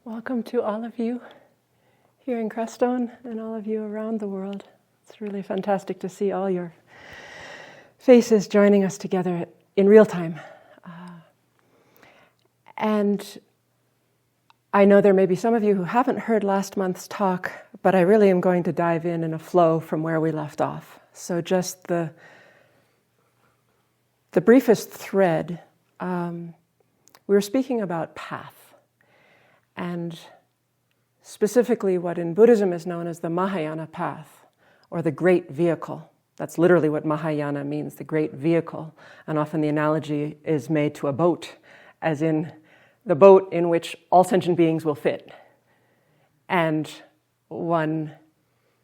Welcome to all of you here in Crestone and all of you around the world. It's really fantastic to see all your faces joining us together in real time. And I know there may be some of you who haven't heard last month's talk, but I really am going to dive in a flow from where we left off. So just the briefest thread, we were speaking about path. And specifically what in Buddhism is known as the Mahayana path, or the great vehicle. That's literally what Mahayana means, the great vehicle. And often the analogy is made to a boat, as in the boat in which all sentient beings will fit. And one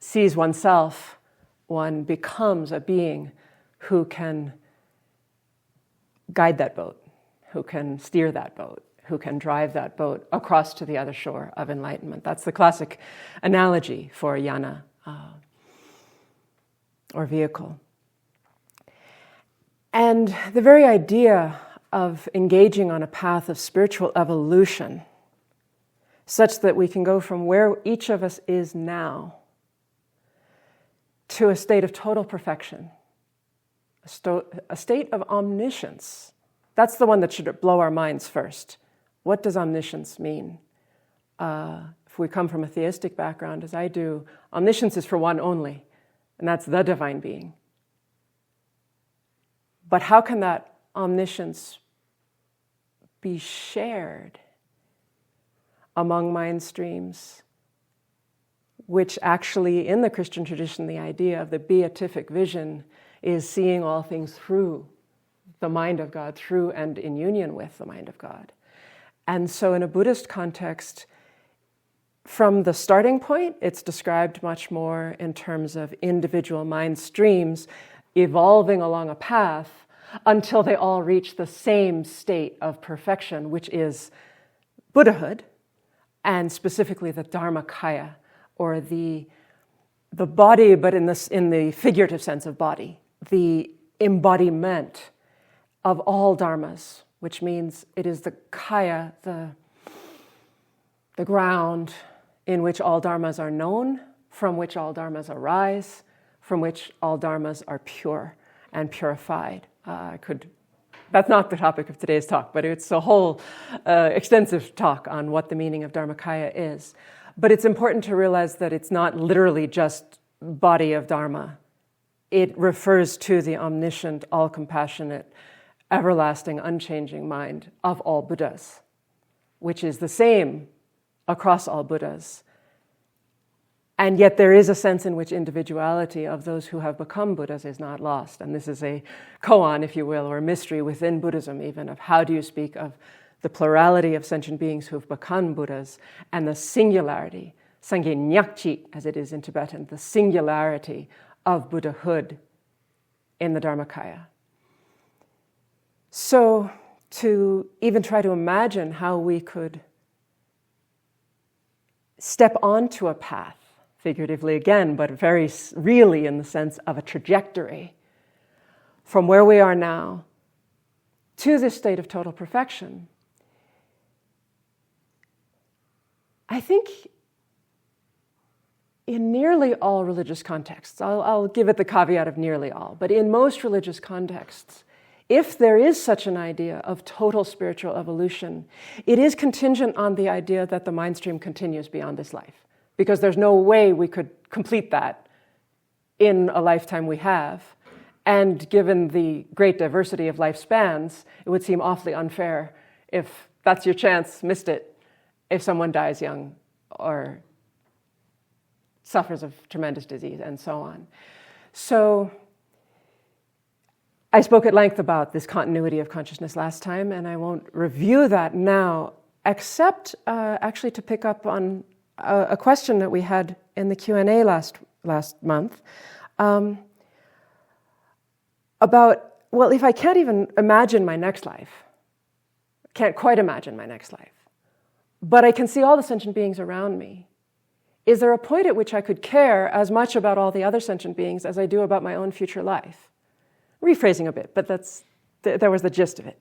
sees oneself, one becomes a being who can guide that boat, who can steer that boat, who can drive that boat across to the other shore of enlightenment. That's the classic analogy for yana, or vehicle. And the very idea of engaging on a path of spiritual evolution, such that we can go from where each of us is now to a state of total perfection, a state of omniscience. That's the one that should blow our minds first. What does omniscience mean? If we come from a theistic background, as I do, omniscience is for one only, and that's the divine being. But how can that omniscience be shared among mind streams, which actually, in the Christian tradition, the idea of the beatific vision is seeing all things through the mind of God, through and in union with the mind of God. And so in a Buddhist context, from the starting point, it's described much more in terms of individual mind streams evolving along a path until they all reach the same state of perfection, which is Buddhahood, and specifically the Dharmakaya, or the body, but in the figurative sense of body, the embodiment of all dharmas, which means it is the kaya, the ground in which all dharmas are known, from which all dharmas arise, from which all dharmas are pure and purified. That's not the topic of today's talk, but it's a whole extensive talk on what the meaning of Dharmakaya is. But it's important to realize that it's not literally just body of Dharma. It refers to the omniscient, all-compassionate, everlasting, unchanging mind of all Buddhas, which is the same across all Buddhas. And yet there is a sense in which individuality of those who have become Buddhas is not lost. And this is a koan, if you will, or a mystery within Buddhism even, of how do you speak of the plurality of sentient beings who have become Buddhas and the singularity, sangye nyakchi, as it is in Tibetan, the singularity of Buddhahood in the Dharmakaya. So to even try to imagine how we could step onto a path, figuratively again, but very really in the sense of a trajectory from where we are now to this state of total perfection, I think in nearly all religious contexts, I'll give it the caveat of nearly all, but in most religious contexts, if there is such an idea of total spiritual evolution, it is contingent on the idea that the mind stream continues beyond this life, because there's no way we could complete that in a lifetime we have. And given the great diversity of lifespans, it would seem awfully unfair if that's your chance, missed it, if someone dies young or suffers of tremendous disease and so on. So I spoke at length about this continuity of consciousness last time, and I won't review that now, except actually to pick up on a question that we had in the Q&A last month about, well, if I can't even imagine my next life, can't quite imagine my next life, but I can see all the sentient beings around me, is there a point at which I could care as much about all the other sentient beings as I do about my own future life? Rephrasing a bit, but that was the gist of it.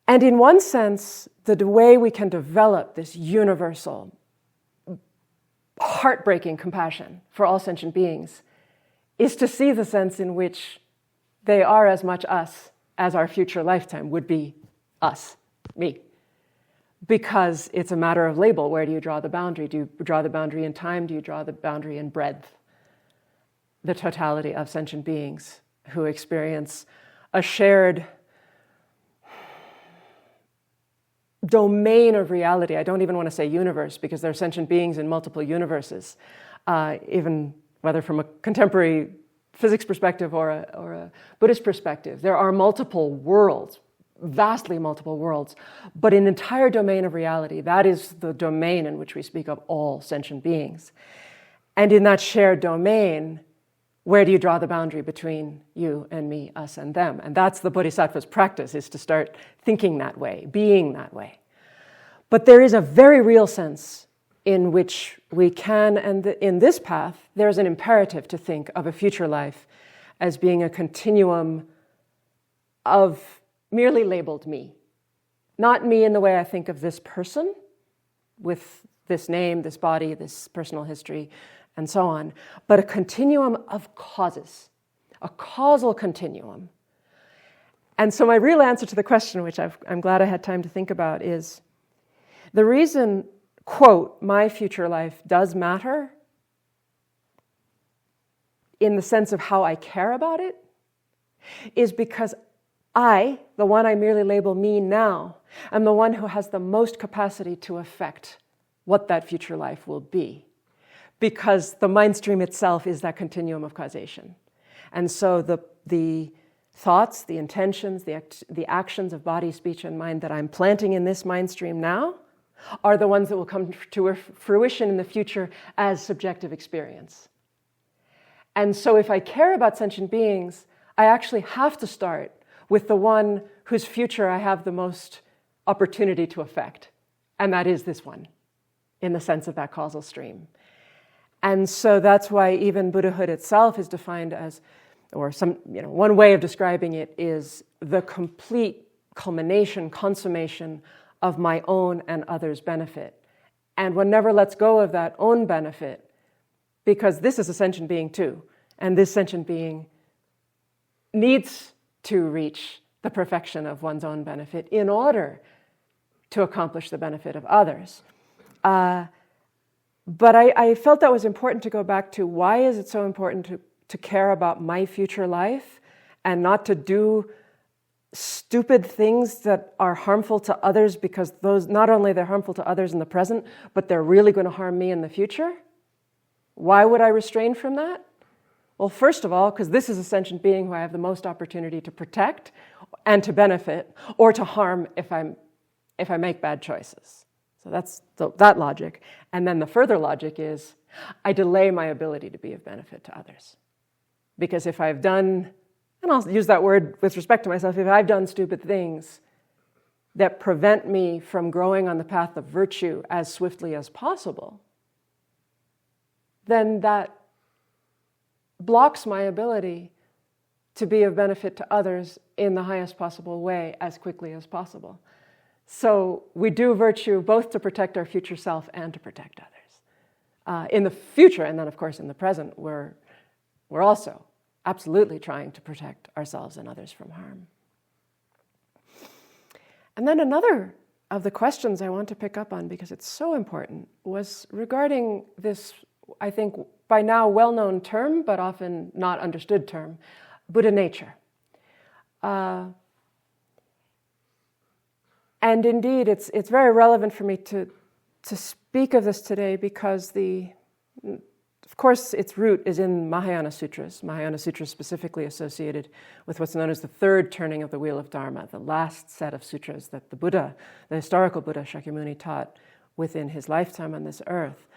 And in one sense, the way we can develop this universal, heartbreaking compassion for all sentient beings is to see the sense in which they are as much us as our future lifetime would be us, me. Because it's a matter of label. Where do you draw the boundary? Do you draw the boundary in time? Do you draw the boundary in breadth? The totality of sentient beings who experience a shared domain of reality. I don't even want to say universe, because there are sentient beings in multiple universes, even whether from a contemporary physics perspective or a Buddhist perspective. There are multiple worlds, vastly multiple worlds, but an entire domain of reality. That is the domain in which we speak of all sentient beings. And in that shared domain, where do you draw the boundary between you and me, us and them? And that's the bodhisattva's practice, is to start thinking that way, being that way. But there is a very real sense in which we can, and in this path, there's an imperative to think of a future life as being a continuum of merely labeled me. Not me in the way I think of this person, with this name, this body, this personal history, and so on, but a continuum of causes, a causal continuum. And so my real answer to the question, which I'm glad I had time to think about, is the reason, quote, my future life does matter in the sense of how I care about it, is because I, the one I merely label me now, am the one who has the most capacity to affect what that future life will be. Because the mind stream itself is that continuum of causation. And so the thoughts, the intentions, the actions of body, speech, and mind that I'm planting in this mind stream now are the ones that will come to fruition in the future as subjective experience. And so if I care about sentient beings, I actually have to start with the one whose future I have the most opportunity to affect. And that is this one, in the sense of that causal stream. And so that's why even Buddhahood itself is defined as, or one way of describing it is the complete culmination, consummation of my own and others' benefit. And one never lets go of that own benefit, because this is a sentient being too. And this sentient being needs to reach the perfection of one's own benefit in order to accomplish the benefit of others. But I felt that was important to go back to, why is it so important to care about my future life and not to do stupid things that are harmful to others, because those, not only they're harmful to others in the present, but they're really going to harm me in the future? Why would I restrain from that? Well, first of all, because this is a sentient being who I have the most opportunity to protect and to benefit, or to harm if I make bad choices. So that's that logic. And then the further logic is, I delay my ability to be of benefit to others. Because if I've done, and I'll use that word with respect to myself, if I've done stupid things that prevent me from growing on the path of virtue as swiftly as possible, then that blocks my ability to be of benefit to others in the highest possible way as quickly as possible. So we do virtue both to protect our future self and to protect others. In the future, and then of course in the present, we're also absolutely trying to protect ourselves and others from harm. And then another of the questions I want to pick up on, because it's so important, was regarding this, I think, by now well-known term, but often not understood term, Buddha nature. And indeed, it's very relevant for me to speak of this today, because of course, its root is in Mahayana Sutras specifically associated with what's known as the third turning of the wheel of Dharma, the last set of sutras that the historical Buddha Shakyamuni taught within his lifetime on this earth.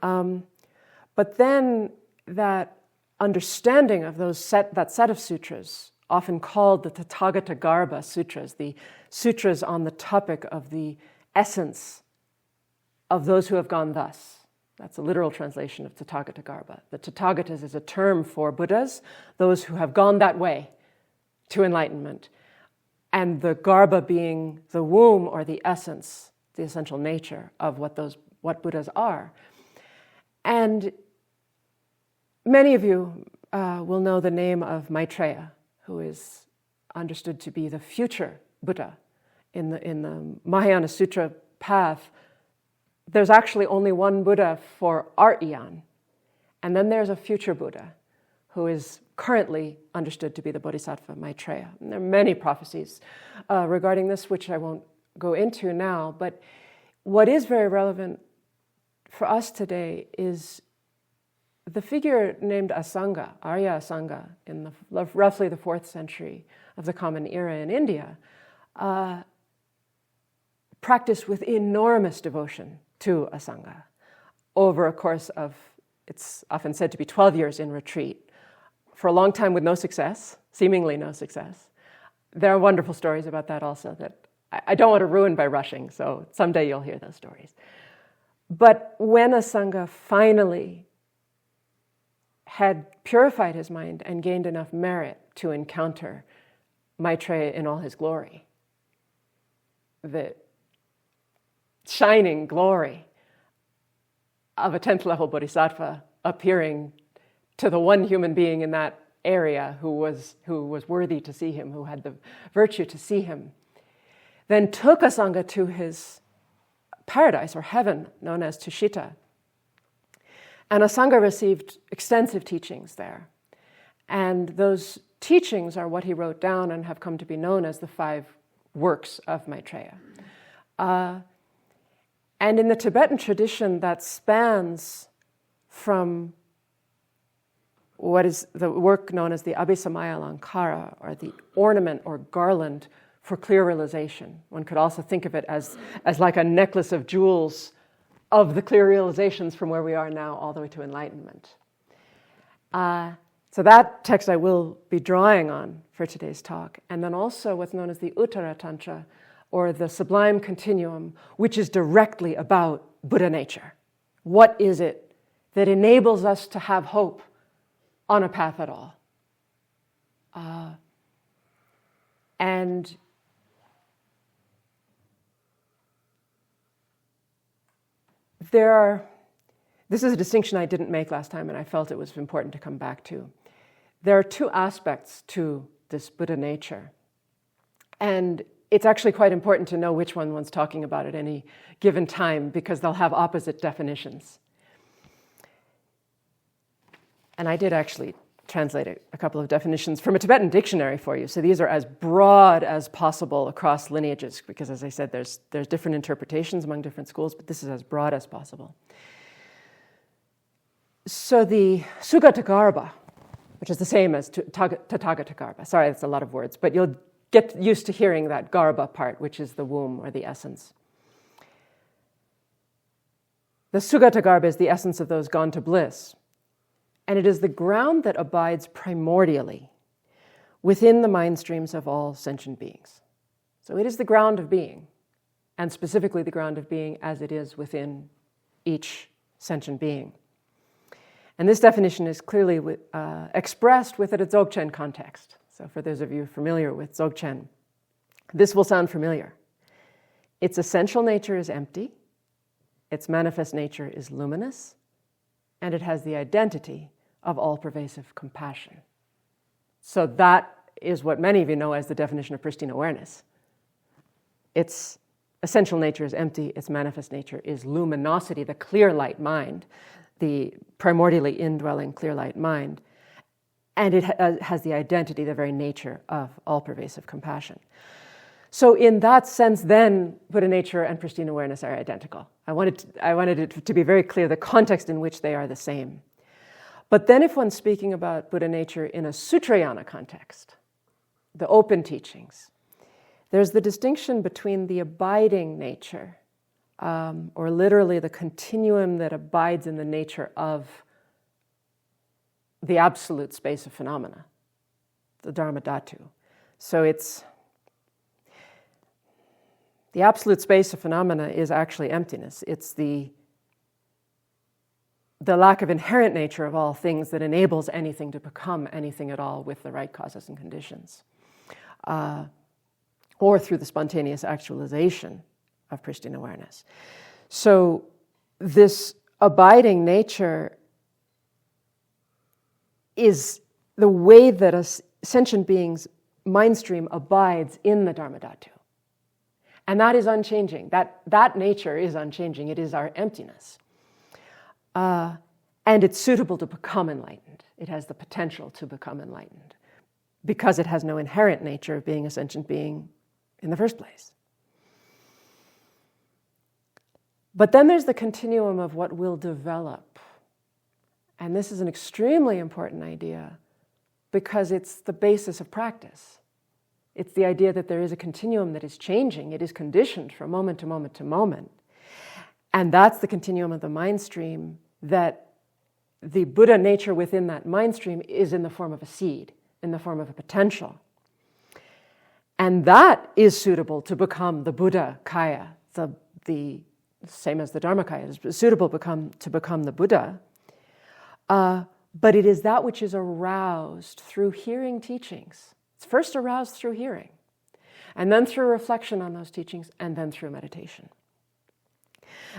But then that understanding of that set of sutras, often called the Tathagatagarbha sutras, the sutras on the topic of the essence of those who have gone thus. That's a literal translation of Tathagatagarbha. The Tathagatas is a term for Buddhas, those who have gone that way to enlightenment. and the garbha being the womb or the essence, the essential nature of what Buddhas are. And many of you will know the name of Maitreya, who is understood to be the future Buddha. In the Mahayana Sutra path, there's actually only one Buddha for our eon. And then there's a future Buddha who is currently understood to be the bodhisattva Maitreya. And there are many prophecies regarding this, which I won't go into now. But what is very relevant for us today is the figure named Asanga, Arya Asanga, in roughly the 4th century of the Common Era in India, practiced with enormous devotion to Asanga over a course of, it's often said to be 12 years in retreat, for a long time with no success, seemingly no success. There are wonderful stories about that also that I don't want to ruin by rushing, so someday you'll hear those stories. But when Asanga finally had purified his mind and gained enough merit to encounter Maitreya in all his glory, the shining glory of a 10th level bodhisattva appearing to the one human being in that area who was worthy to see him, who had the virtue to see him, then took Asanga to his paradise or heaven known as Tushita. And Asanga received extensive teachings there. And those teachings are what he wrote down and have come to be known as the 5 works of Maitreya. And in the Tibetan tradition, that spans from what is the work known as the Abhisamaya Alankara, or the ornament or garland for clear realization. One could also think of it as like a necklace of jewels of the clear realizations from where we are now all the way to enlightenment. So that text I will be drawing on for today's talk. And then also what's known as the Uttara Tantra, or the sublime continuum, which is directly about Buddha nature. What is it that enables us to have hope on a path at all? And this is a distinction I didn't make last time, and I felt it was important to come back to. There are 2 aspects to this Buddha nature. And it's actually quite important to know which one one's talking about at any given time, because they'll have opposite definitions. And I did actually translate a couple of definitions from a Tibetan dictionary for you. So these are as broad as possible across lineages, because as I said, there's different interpretations among different schools, but this is as broad as possible. So the Sugatakarbha, which is the same as Tathagatakarbha. Sorry, that's a lot of words, but you'll get used to hearing that garbha part, which is the womb or the essence. The Sugatakarbha is the essence of those gone to bliss. And it is the ground that abides primordially within the mind streams of all sentient beings. So it is the ground of being, and specifically the ground of being as it is within each sentient being. And this definition is clearly expressed within a Dzogchen context. So for those of you familiar with Dzogchen, this will sound familiar. Its essential nature is empty, its manifest nature is luminous, and it has the identity of all-pervasive compassion. So that is what many of you know as the definition of pristine awareness. Its essential nature is empty, its manifest nature is luminosity, the clear light mind, the primordially indwelling clear light mind, and it has the identity, the very nature of all-pervasive compassion. So in that sense, then, Buddha nature and pristine awareness are identical. I wanted it to be very clear the context in which they are the same. But then if one's speaking about Buddha nature in a Sutrayana context, the open teachings, there's the distinction between the abiding nature, or literally the continuum that abides in the nature of the absolute space of phenomena, the Dharma Dhatu. So the absolute space of phenomena is actually emptiness. It's the lack of inherent nature of all things that enables anything to become anything at all with the right causes and conditions. or through the spontaneous actualization of pristine awareness. So this abiding nature is the way that a sentient being's mind stream abides in the Dharma Dhatu. And that is unchanging. That nature is unchanging. It is our emptiness. And it's suitable to become enlightened. It has the potential to become enlightened because it has no inherent nature of being a sentient being in the first place. But then there's the continuum of what will develop. And this is an extremely important idea because it's the basis of practice. It's the idea that there is a continuum that is changing. It is conditioned from moment to moment to moment. And that's the continuum of the mind stream, that the Buddha nature within that mind stream is in the form of a seed, in the form of a potential. And that is suitable to become the Buddha Kaya, the same as the Dharmakaya is suitable to become the Buddha. But it is that which is aroused through hearing teachings. It's first aroused through hearing, and then through reflection on those teachings, and then through meditation.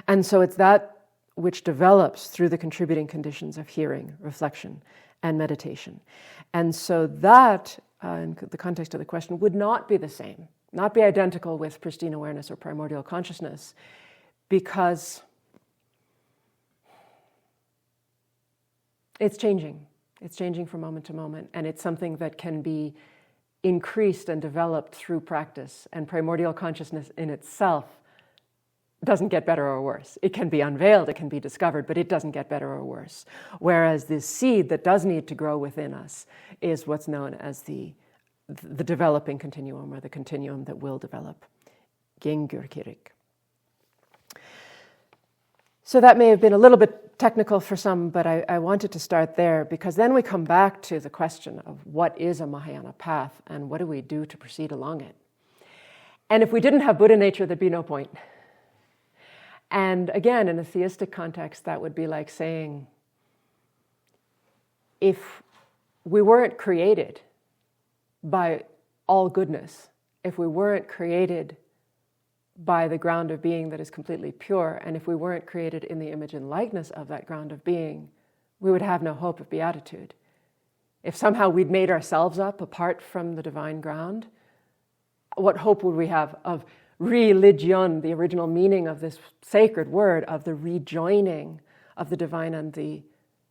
And so it's that which develops through the contributing conditions of hearing, reflection, and meditation. And so that, in the context of the question, would not be the same, not be identical with pristine awareness or primordial consciousness, because it's changing. It's changing from moment to moment, and it's something that can be increased and developed through practice. And primordial consciousness in itself doesn't get better or worse. It can be unveiled, it can be discovered, but it doesn't get better or worse. Whereas this seed that does need to grow within us is what's known as the developing continuum, or the continuum that will develop. Gengur Kirik. So that may have been a little bit technical for some, but I wanted to start there, because then we come back to the question of what is a Mahayana path and what do we do to proceed along it. And if we didn't have Buddha nature, there'd be no point. And again, in a theistic context, that would be like saying, if we weren't created by all goodness, if we weren't created by the ground of being that is completely pure, and if we weren't created in the image and likeness of that ground of being, we would have no hope of beatitude. If somehow we'd made ourselves up apart from the divine ground, what hope would we have of religion, the original meaning of this sacred word, of the rejoining of the divine and the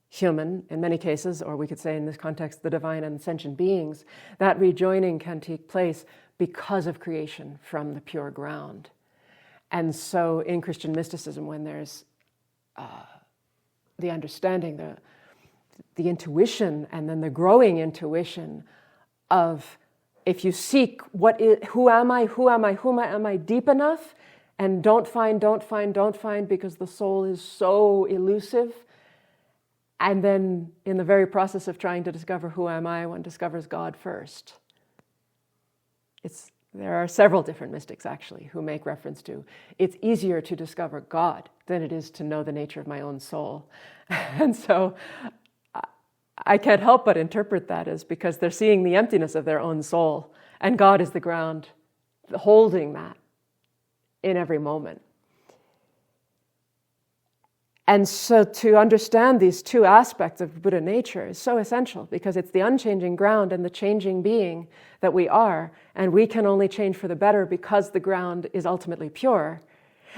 human, in many cases, or we could say in this context, the divine and sentient beings? That rejoining can take place because of creation from the pure ground. And so in Christian mysticism, when there's the understanding, the intuition, and then the growing intuition of, if you seek who am I deep enough, and don't find, because the soul is so elusive. And then in the very process of trying to discover who am I, one discovers God first. There are several different mystics, actually, who make reference to, it's easier to discover God than it is to know the nature of my own soul. And so I can't help but interpret that as because they're seeing the emptiness of their own soul, and God is the ground holding that in every moment. And so to understand these two aspects of Buddha nature is so essential, because it's the unchanging ground and the changing being that we are, and we can only change for the better because the ground is ultimately pure,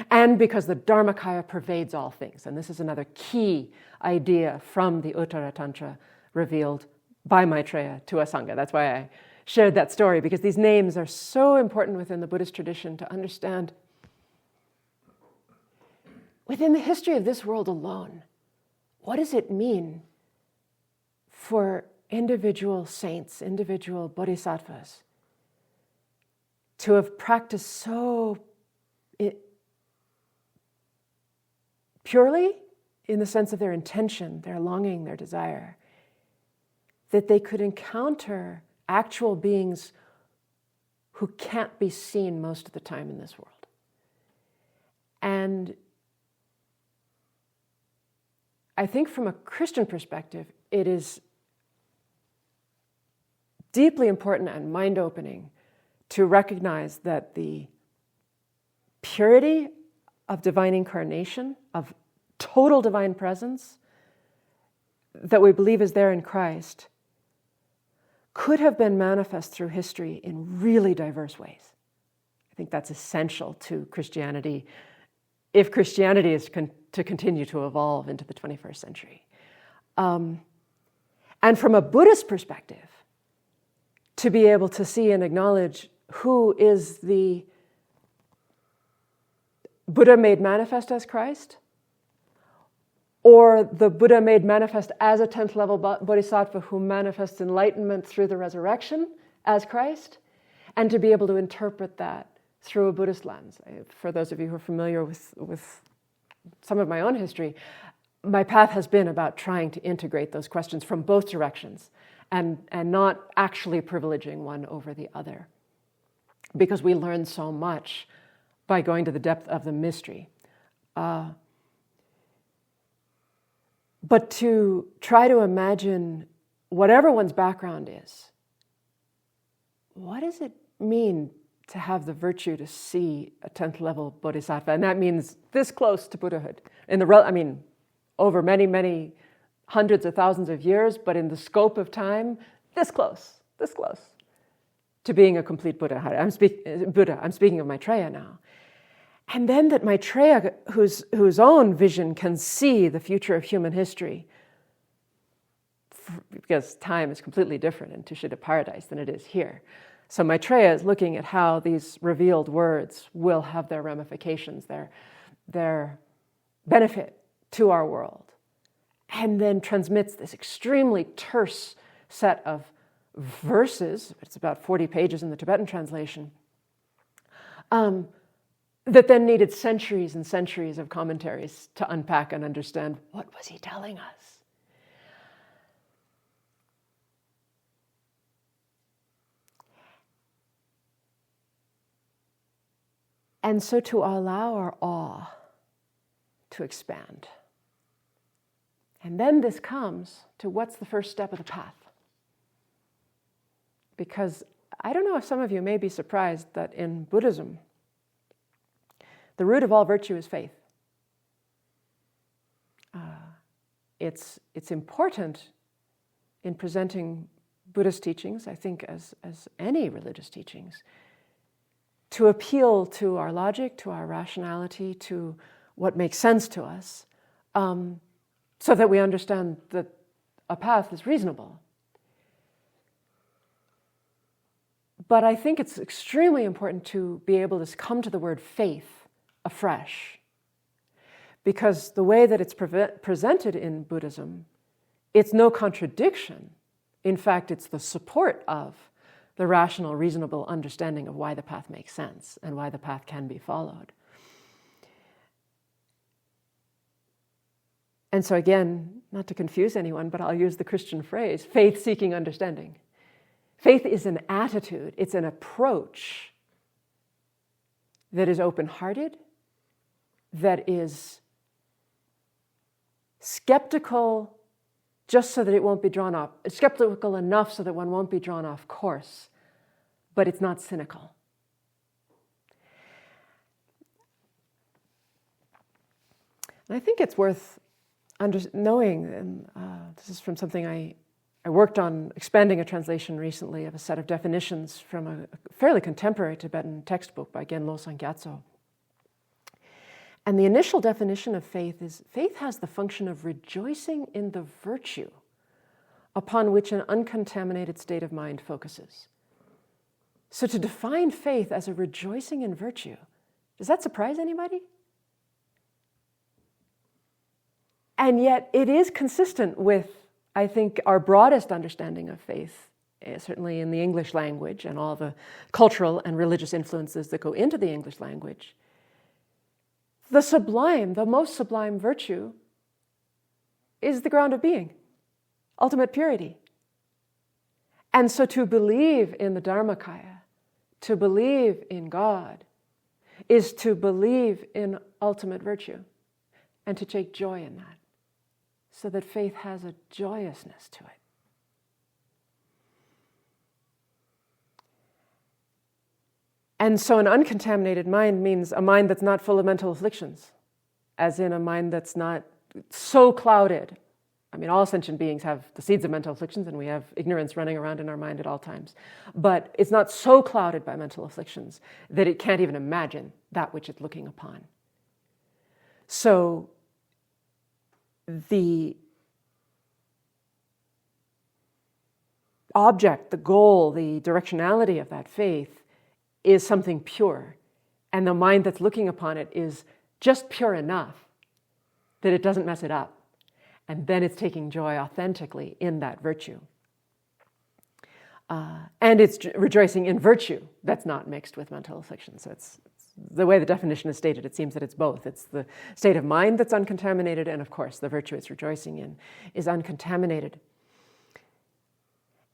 and because the Dharmakaya pervades all things. And this is another key idea from the Uttara Tantra revealed by Maitreya to Asanga. That's why I shared that story, because these names are so important within the Buddhist tradition to understand. Within the history of this world alone, what does it mean for individual saints, individual bodhisattvas, to have practiced so purely, in the sense of their intention, their longing, their desire, that they could encounter actual beings who can't be seen most of the time in this world? And I think from a Christian perspective, it is deeply important and mind-opening to recognize that the purity of divine incarnation, of total divine presence, that we believe is there in Christ, could have been manifest through history in really diverse ways. I think that's essential to Christianity, if Christianity is to continue to evolve into the 21st century. And from a Buddhist perspective, to be able to see and acknowledge who is the Buddha made manifest as Christ, or the Buddha made manifest as a 10th level bodhisattva who manifests enlightenment through the resurrection as Christ, and to be able to interpret that through a Buddhist lens. For those of you who are familiar with some of my own history, my path has been about trying to integrate those questions from both directions and not actually privileging one over the other, because we learn so much by going to the depth of the mystery. But to try to imagine, whatever one's background is, what does it mean to have the virtue to see a 10th level bodhisattva? And that means this close to Buddhahood. Over many, many hundreds of thousands of years, but in the scope of time, this close to being a complete Buddha. I'm speaking of Maitreya now. And then that Maitreya, whose own vision can see the future of human history, because time is completely different in Tushita Paradise than it is here. So Maitreya is looking at how these revealed words will have their ramifications, their benefit to our world, and then transmits this extremely terse set of verses, it's about 40 pages in the Tibetan translation, that then needed centuries and centuries of commentaries to unpack and understand, what was he telling us? And so to allow our awe to expand. And then this comes to what's the first step of the path. Because I don't know if some of you may be surprised that in Buddhism, the root of all virtue is faith. It's important in presenting Buddhist teachings, I think as any religious teachings, to appeal to our logic, to our rationality, to what makes sense to us, so that we understand that a path is reasonable. But I think it's extremely important to be able to come to the word faith afresh, because the way that it's presented in Buddhism, it's no contradiction. In fact, it's the support of the rational, reasonable understanding of why the path makes sense and why the path can be followed. And so again, not to confuse anyone, but I'll use the Christian phrase, faith-seeking understanding. Faith is an attitude, it's an approach that is open-hearted, that is skeptical just so that it won't be drawn off, skeptical enough so that one won't be drawn off course, but it's not cynical. And I think it's worth knowing, and this is from something I worked on expanding a translation recently of a set of definitions from a fairly contemporary Tibetan textbook by Genlo Sangyatso. And the initial definition of faith is, faith has the function of rejoicing in the virtue upon which an uncontaminated state of mind focuses. So to define faith as a rejoicing in virtue, does that surprise anybody? And yet it is consistent with, I think, our broadest understanding of faith, certainly in the English language and all the cultural and religious influences that go into the English language. The sublime, the most sublime virtue is the ground of being, ultimate purity. And so to believe in the Dharmakaya, to believe in God, is to believe in ultimate virtue and to take joy in that, so that faith has a joyousness to it. And so an uncontaminated mind means a mind that's not full of mental afflictions, as in a mind that's not so clouded. I mean, all sentient beings have the seeds of mental afflictions, and we have ignorance running around in our mind at all times. But it's not so clouded by mental afflictions that it can't even imagine that which it's looking upon. So the object, the goal, the directionality of that faith is something pure. And the mind that's looking upon it is just pure enough that it doesn't mess it up. And then it's taking joy authentically in that virtue. And it's rejoicing in virtue that's not mixed with mental affliction. So it's the way the definition is stated, it seems that it's both. It's the state of mind that's uncontaminated, and of course, the virtue it's rejoicing in is uncontaminated.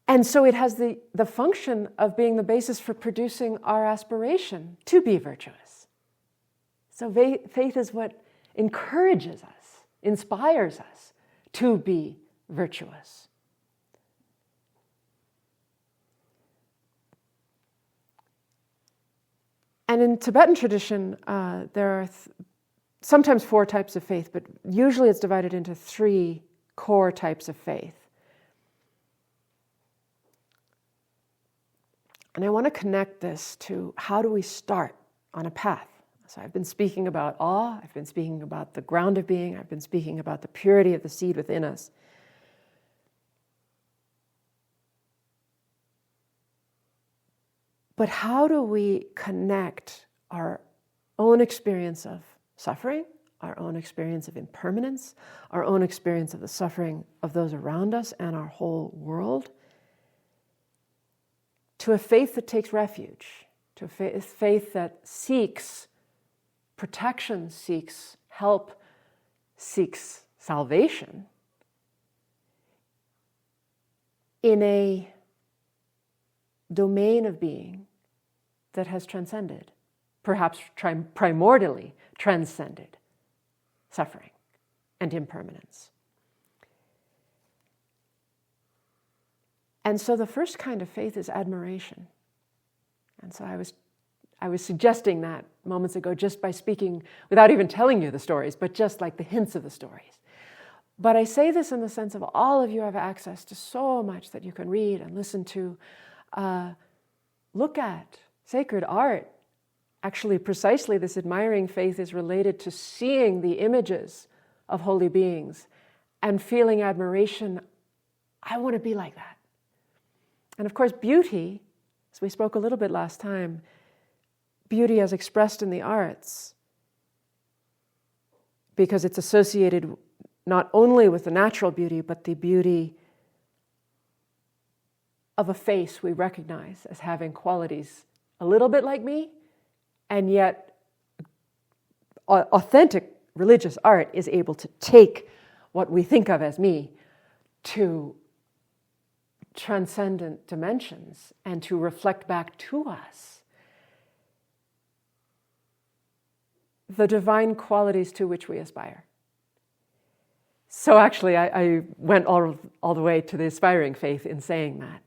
And so it has the function of being the basis for producing our aspiration to be virtuous. So faith is what encourages us, inspires us to be virtuous. And in Tibetan tradition, there are sometimes 4 types of faith, but usually it's divided into 3 core types of faith. And I want to connect this to how do we start on a path. So I've been speaking about awe, I've been speaking about the ground of being, I've been speaking about the purity of the seed within us. But how do we connect our own experience of suffering, our own experience of impermanence, our own experience of the suffering of those around us and our whole world, to a faith that takes refuge, to a faith that seeks protection, seeks help, seeks salvation in a domain of being that has transcended, perhaps primordially transcended suffering and impermanence. And so the first kind of faith is admiration. And so I was suggesting that moments ago just by speaking, without even telling you the stories, but just like the hints of the stories. But I say this in the sense of all of you have access to so much that you can read and listen to, look at sacred art. Actually, precisely this admiring faith is related to seeing the images of holy beings and feeling admiration. I want to be like that. And of course, beauty, as we spoke a little bit last time, beauty as expressed in the arts, because it's associated not only with the natural beauty, but the beauty of a face we recognize as having qualities a little bit like me, and yet authentic religious art is able to take what we think of as me to transcendent dimensions and to reflect back to us the divine qualities to which we aspire. So actually, I went all the way to the aspiring faith in saying that.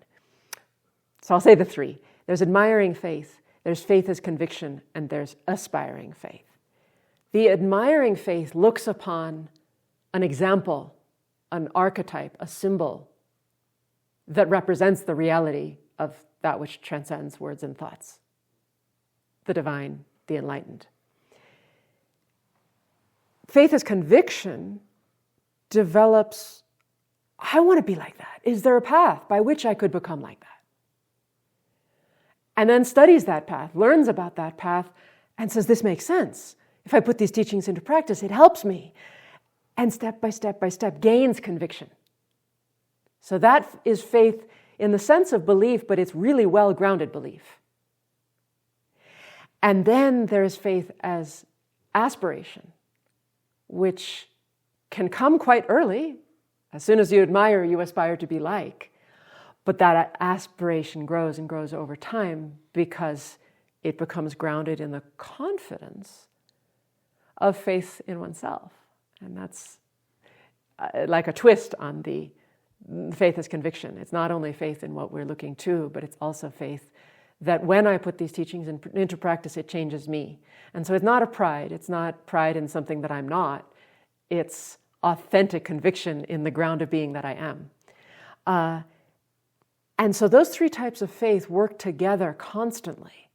So I'll say the 3. There's admiring faith, there's faith as conviction, and there's aspiring faith. The admiring faith looks upon an example, an archetype, a symbol that represents the reality of that which transcends words and thoughts, the divine, the enlightened. Faith as conviction develops, I want to be like that. Is there a path by which I could become like that? And then studies that path, learns about that path, and says, this makes sense. If I put these teachings into practice, it helps me. And step by step by step gains conviction. So that is faith in the sense of belief, but it's really well-grounded belief. And then there's faith as aspiration, which can come quite early. As soon as you admire, you aspire to be like. But that aspiration grows and grows over time because it becomes grounded in the confidence of faith in oneself. And that's like a twist on the faith as conviction. It's not only faith in what we're looking to, but it's also faith that when I put these teachings into practice, it changes me. And so it's not a pride. It's not pride in something that I'm not. It's authentic conviction in the ground of being that I am. And so those three types of faith work together constantly.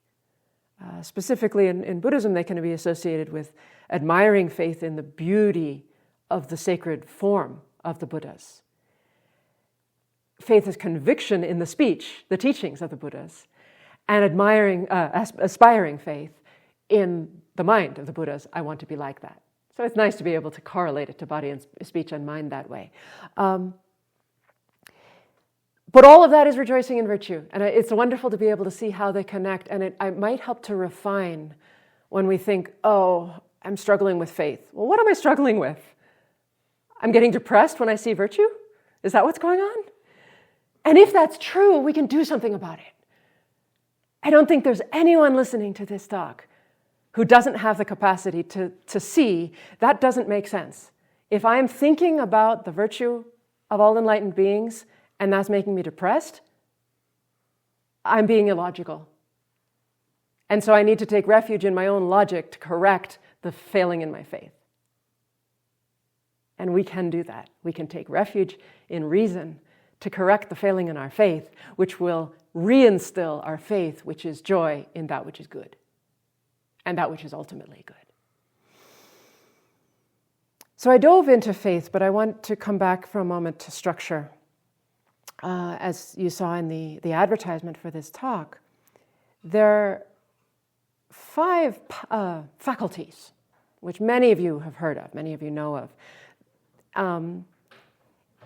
Specifically in Buddhism, they can be associated with admiring faith in the beauty of the sacred form of the Buddhas. Faith is conviction in the speech, the teachings of the Buddhas, and aspiring faith in the mind of the Buddhas. I want to be like that. So it's nice to be able to correlate it to body and speech and mind that way. But all of that is rejoicing in virtue. And it's wonderful to be able to see how they connect. And it might help to refine when we think, oh, I'm struggling with faith. Well, what am I struggling with? I'm getting depressed when I see virtue? Is that what's going on? And if that's true, we can do something about it. I don't think there's anyone listening to this talk who doesn't have the capacity to see that doesn't make sense. If I'm thinking about the virtue of all enlightened beings and that's making me depressed, I'm being illogical. And so I need to take refuge in my own logic to correct the failing in my faith. And we can do that. We can take refuge in reason to correct the failing in our faith, which will reinstill our faith, which is joy in that which is good, and that which is ultimately good. So I dove into faith, but I want to come back for a moment to structure. As you saw in the advertisement for this talk, there are 5 faculties, which many of you have heard of, many of you know of.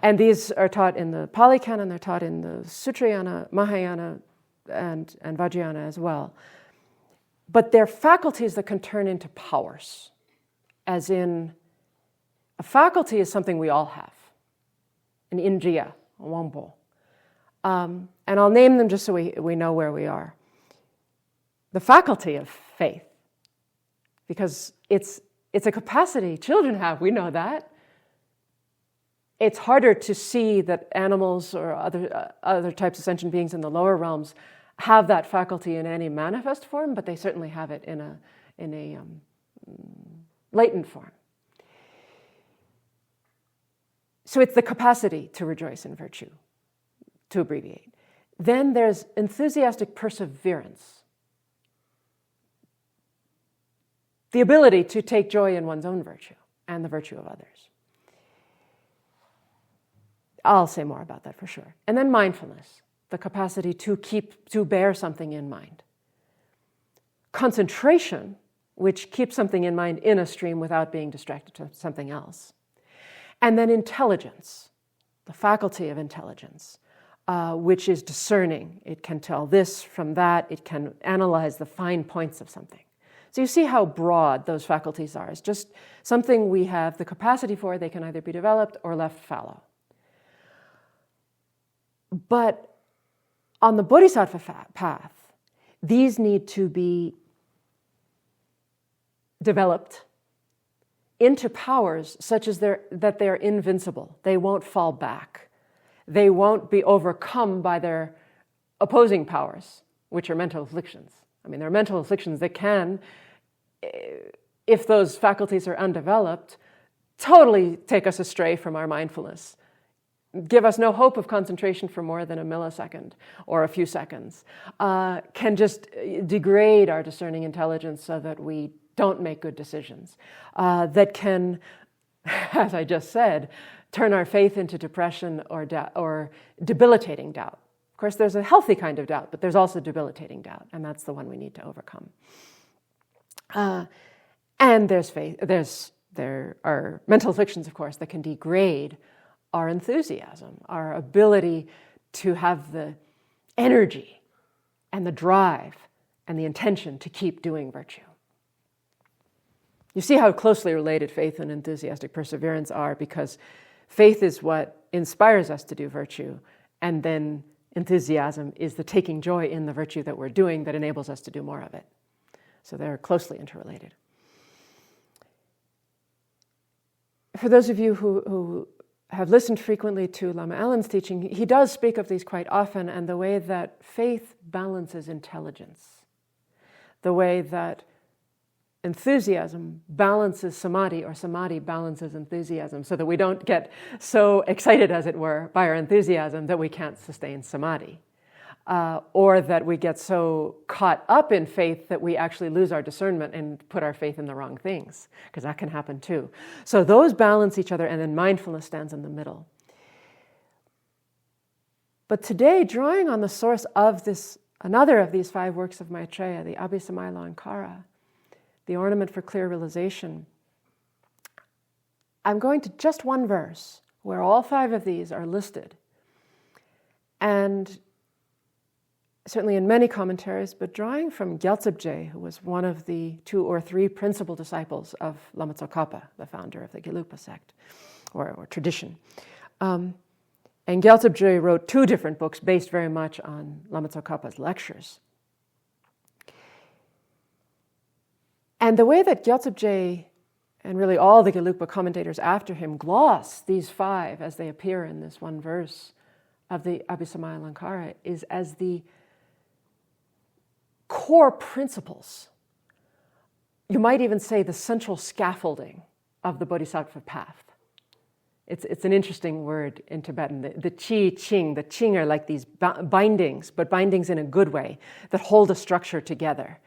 And these are taught in the Pali Canon, they're taught in the Sutrayana, Mahayana, and Vajrayana as well. But they're faculties that can turn into powers, as in a faculty is something we all have, an indriya, a wangpo. And I'll name them just so we know where we are. The faculty of faith, because it's a capacity children have, we know that. It's harder to see that animals or other types of sentient beings in the lower realms have that faculty in any manifest form, but they certainly have it in a latent form. So it's the capacity to rejoice in virtue, to abbreviate. Then there's enthusiastic perseverance, the ability to take joy in one's own virtue and the virtue of others. I'll say more about that for sure. And then mindfulness, the capacity to bear something in mind. Concentration, which keeps something in mind in a stream without being distracted to something else. And then intelligence, the faculty of intelligence, which is discerning. It can tell this from that. It can analyze the fine points of something. So you see how broad those faculties are. It's just something we have the capacity for. They can either be developed or left fallow. But on the bodhisattva path, these need to be developed into powers such as that they're invincible. They won't fall back. They won't be overcome by their opposing powers, which are mental afflictions. I mean, there are mental afflictions that can, if those faculties are undeveloped, totally take us astray from our mindfulness. Give us no hope of concentration for more than a millisecond or a few seconds, can just degrade our discerning intelligence so that we don't make good decisions, that can, as I just said, turn our faith into depression or debilitating doubt. Of course, there's a healthy kind of doubt, but there's also debilitating doubt, and that's the one we need to overcome. And there's faith. There are mental afflictions, of course, that can degrade our enthusiasm, our ability to have the energy and the drive and the intention to keep doing virtue. You see how closely related faith and enthusiastic perseverance are, because faith is what inspires us to do virtue, and then enthusiasm is the taking joy in the virtue that we're doing that enables us to do more of it. So they're closely interrelated. For those of you who have listened frequently to Lama Allen's teaching, he does speak of these quite often, and the way that faith balances intelligence, the way that enthusiasm balances samadhi, or samadhi balances enthusiasm, so that we don't get so excited, as it were, by our enthusiasm that we can't sustain samadhi. Or that we get so caught up in faith that we actually lose our discernment and put our faith in the wrong things, because that can happen too. So those balance each other, and then mindfulness stands in the middle. But today, drawing on the source of this, another of these 5 works of Maitreya, the Abhisamayalankara, the ornament for clear realization, I'm going to just one verse where all 5 of these are listed. And certainly in many commentaries, but drawing from Gyaltsabje, who was one of the 2 or 3 principal disciples of Lama Tsongkhapa, the founder of the Gelugpa sect, or tradition. And Gyaltsabje wrote 2 different books based very much on Lama Tsongkhapa's lectures. And the way that Gyaltsabje, and really all the Gelugpa commentators after him, gloss these 5 as they appear in this one verse of the Abhisamayalankara is as the core principles, you might even say the central scaffolding of the bodhisattva path. It's an interesting word in Tibetan. The chi, ching, the ching are like these bindings, but bindings in a good way, that hold a structure together.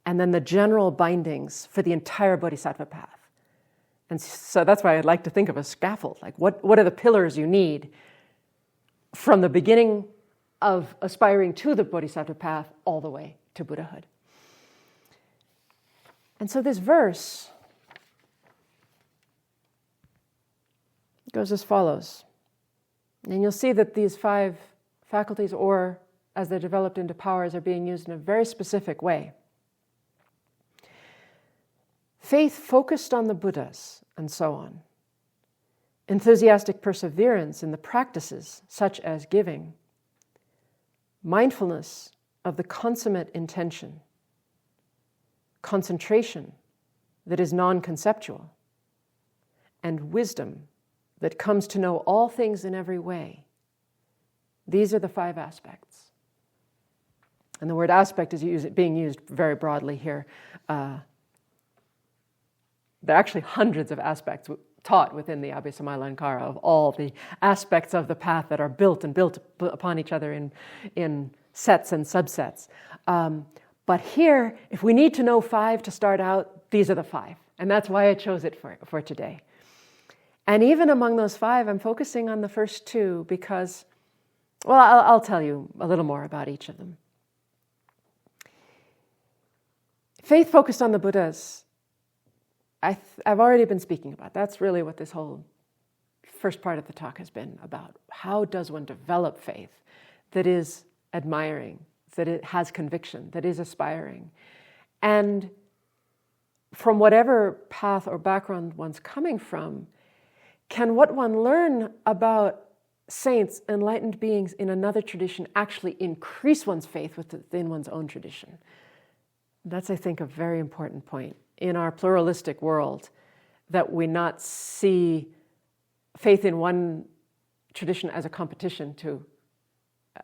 And then the general bindings for the entire bodhisattva path. And so that's why I'd like to think of a scaffold. Like what are the pillars you need from the beginning of aspiring to the bodhisattva path all the way to Buddhahood. And so this verse goes as follows. And you'll see that these 5 faculties, or as they're developed into powers, are being used in a very specific way. Faith focused on the Buddhas, and so on. Enthusiastic perseverance in the practices, such as giving. Mindfulness of the consummate intention, concentration that is non-conceptual, and wisdom that comes to know all things in every way. These are the 5 aspects. And the word aspect is being used very broadly here. There are actually hundreds of aspects taught within the Abhisamayalankara of all the aspects of the path that are built upon each other in sets and subsets. But here, if we need to know 5 to start out, these are the 5. And that's why I chose it for today. And even among those 5, I'm focusing on the first 2 because, well, I'll tell you a little more about each of them. Faith focused on the Buddhas, I've already been speaking about. That's really what this whole first part of the talk has been about. How does one develop faith that is admiring, that it has conviction, that is aspiring? And from whatever path or background one's coming from, can what one learn about saints, enlightened beings in another tradition actually increase one's faith within one's own tradition? That's, I think, a very important point in our pluralistic world, that we not see faith in one tradition as a competition to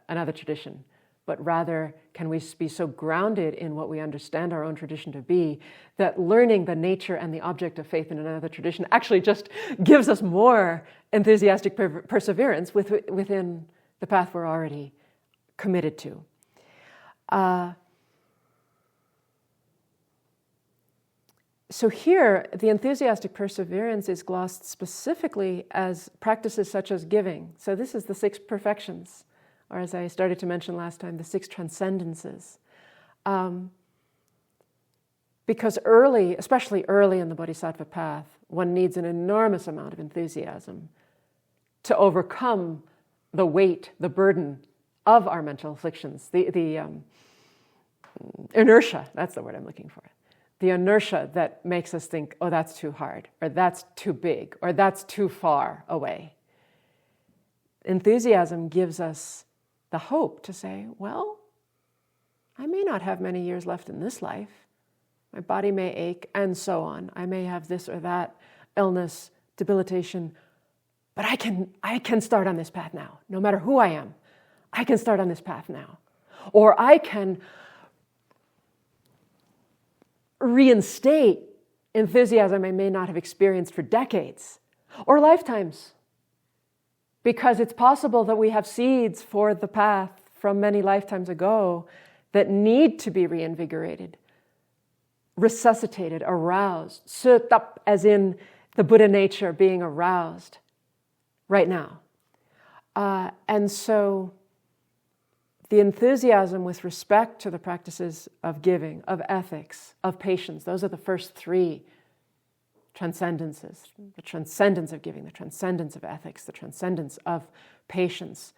another tradition, but rather can we be so grounded in what we understand our own tradition to be that learning the nature and the object of faith in another tradition actually just gives us more enthusiastic perseverance within the path we're already committed to. So here, the enthusiastic perseverance is glossed specifically as practices such as giving. So this is the 6 perfections, or as I started to mention last time, the 6 transcendences. Because especially early in the bodhisattva path, one needs an enormous amount of enthusiasm to overcome the weight, the burden of our mental afflictions, the inertia, that's the word I'm looking for. The inertia that makes us think, oh, that's too hard, or that's too big, or that's too far away. Enthusiasm gives us the hope to say, well, I may not have many years left in this life. My body may ache, and so on. I may have this or that illness, debilitation. but I can start on this path now. No matter who I am, I can start on this path now. Or I can reinstate enthusiasm I may not have experienced for decades or lifetimes. Because it's possible that we have seeds for the path from many lifetimes ago that need to be reinvigorated, resuscitated, aroused, sutap, as in the Buddha nature being aroused right now. And so the enthusiasm with respect to the practices of giving, of ethics, of patience, those are the first three transcendences. The transcendence of giving, the transcendence of ethics, the transcendence of patience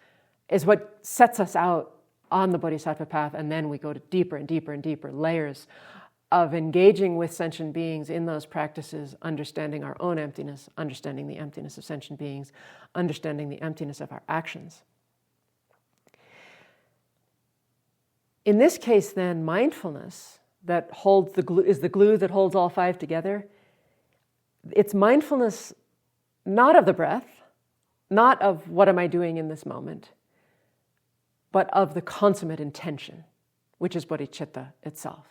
is what sets us out on the bodhisattva path, and then we go to deeper and deeper and deeper layers of engaging with sentient beings in those practices, understanding our own emptiness, understanding the emptiness of sentient beings, understanding the emptiness of our actions. In this case, then, mindfulness that holds the glue, is the glue that holds all five together. It's mindfulness not of the breath, not of what am I doing in this moment, but of the consummate intention, which is bodhicitta itself.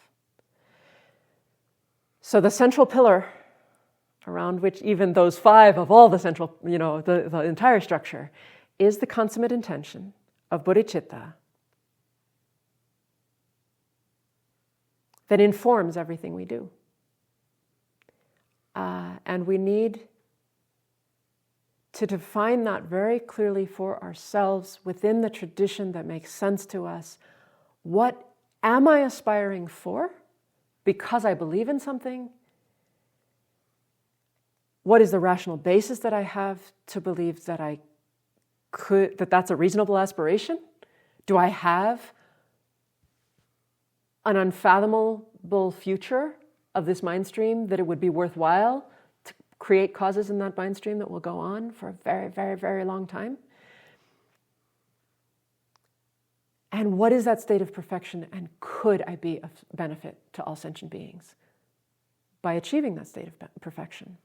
So the central pillar around which even those five of all the central, the entire structure, is the consummate intention of bodhicitta that informs everything we do. And we need to define that very clearly for ourselves within the tradition that makes sense to us. What am I aspiring for? Because I believe in something? What is the rational basis that I have to believe that that's a reasonable aspiration? Do I have an unfathomable future of this mind stream that it would be worthwhile to create causes in that mind stream that will go on for a very, very, very long time? And what is that state of perfection, and could I be of benefit to all sentient beings by achieving that state of perfection?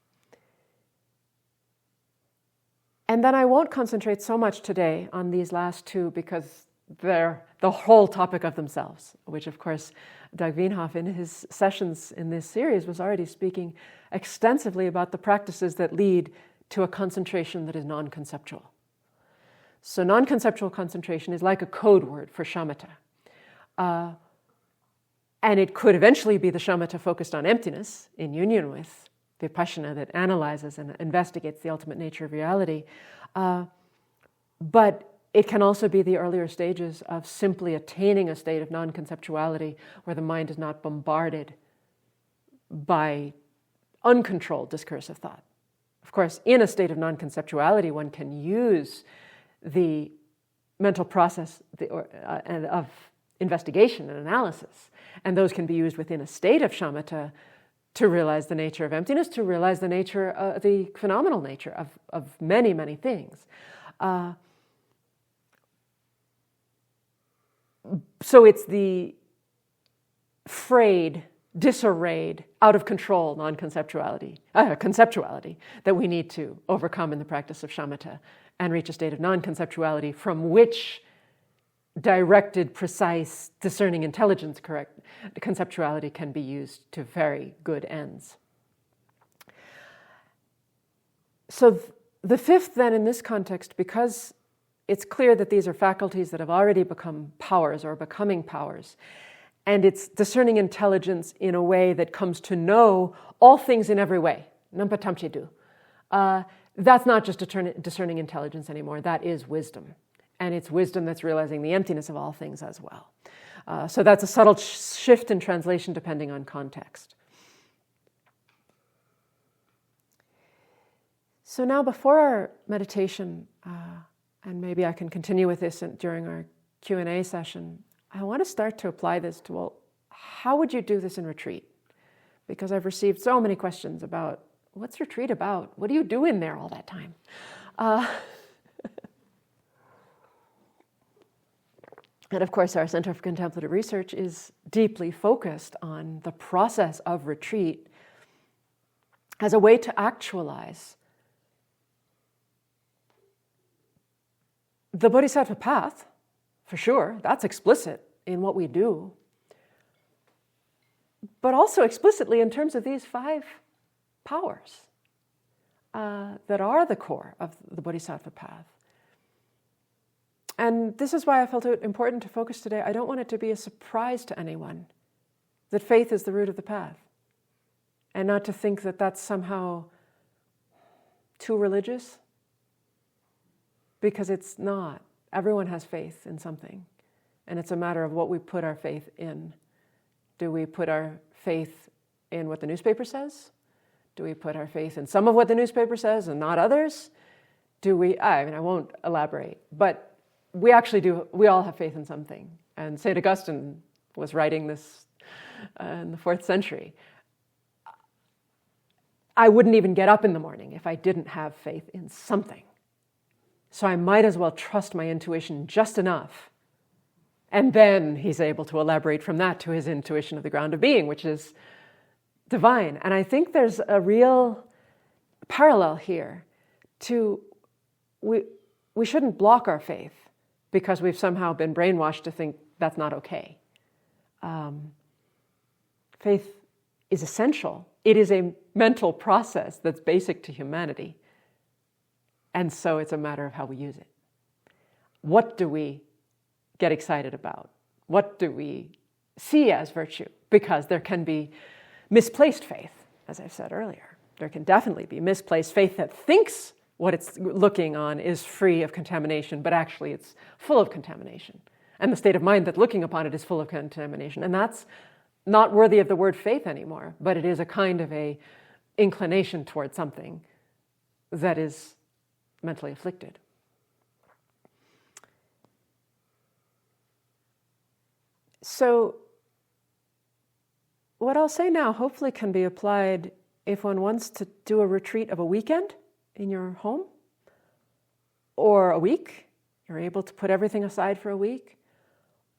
And then I won't concentrate so much today on these last two because they're the whole topic of themselves, which of course Doug Wienhoff in his sessions in this series was already speaking extensively about the practices that lead to a concentration that is non-conceptual. So non-conceptual concentration is like a code word for shamatha. And it could eventually be the shamatha focused on emptiness in union with vipassana that analyzes and investigates the ultimate nature of reality. But it can also be the earlier stages of simply attaining a state of non-conceptuality where the mind is not bombarded by uncontrolled discursive thought. Of course, in a state of non-conceptuality, one can use the mental process of investigation and analysis, and those can be used within a state of shamatha to realize the nature of emptiness, to realize the nature, the phenomenal nature of many, many things. So it's the frayed, disarrayed, out of control conceptuality that we need to overcome in the practice of shamatha and reach a state of non-conceptuality from which directed, precise, discerning intelligence, correct conceptuality can be used to very good ends. So the fifth then in this context, because it's clear that these are faculties that have already become powers or becoming powers, and it's discerning intelligence in a way that comes to know all things in every way, nampa tamchidu. That's not just discerning intelligence anymore, that is wisdom. And it's wisdom that's realizing the emptiness of all things as well. So that's a subtle shift in translation depending on context. So now before our meditation, and maybe I can continue with this during our Q&A session, I want to start to apply this to, well, how would you do this in retreat? Because I've received so many questions about, what's retreat about? What do you do in there all that time? And of course, our Center for Contemplative Research is deeply focused on the process of retreat as a way to actualize the bodhisattva path, for sure, that's explicit in what we do, but also explicitly in terms of these 5 powers that are the core of the bodhisattva path. And this is why I felt it important to focus today. I don't want it to be a surprise to anyone that faith is the root of the path, and not to think that that's somehow too religious, because it's not. Everyone has faith in something, and it's a matter of what we put our faith in. Do we put our faith in what the newspaper says? Do we put our faith in some of what the newspaper says and not others? I won't elaborate, but we actually do. We all have faith in something. And St. Augustine was writing this in the 4th century. I wouldn't even get up in the morning if I didn't have faith in something. So I might as well trust my intuition just enough. And then he's able to elaborate from that to his intuition of the ground of being, which is divine. And I think there's a real parallel here to we shouldn't block our faith because we've somehow been brainwashed to think that's not okay. Faith is essential. It is a mental process that's basic to humanity. And so it's a matter of how we use it. What do we get excited about? What do we see as virtue? Because there can be misplaced faith, as I've said earlier. There can definitely be misplaced faith that thinks what it's looking on is free of contamination, but actually it's full of contamination. And the state of mind that looking upon it is full of contamination. And that's not worthy of the word faith anymore, but it is a kind of a inclination toward something that is mentally afflicted. So what I'll say now hopefully can be applied if one wants to do a retreat of a weekend in your home, or a week. You're able to put everything aside for a week,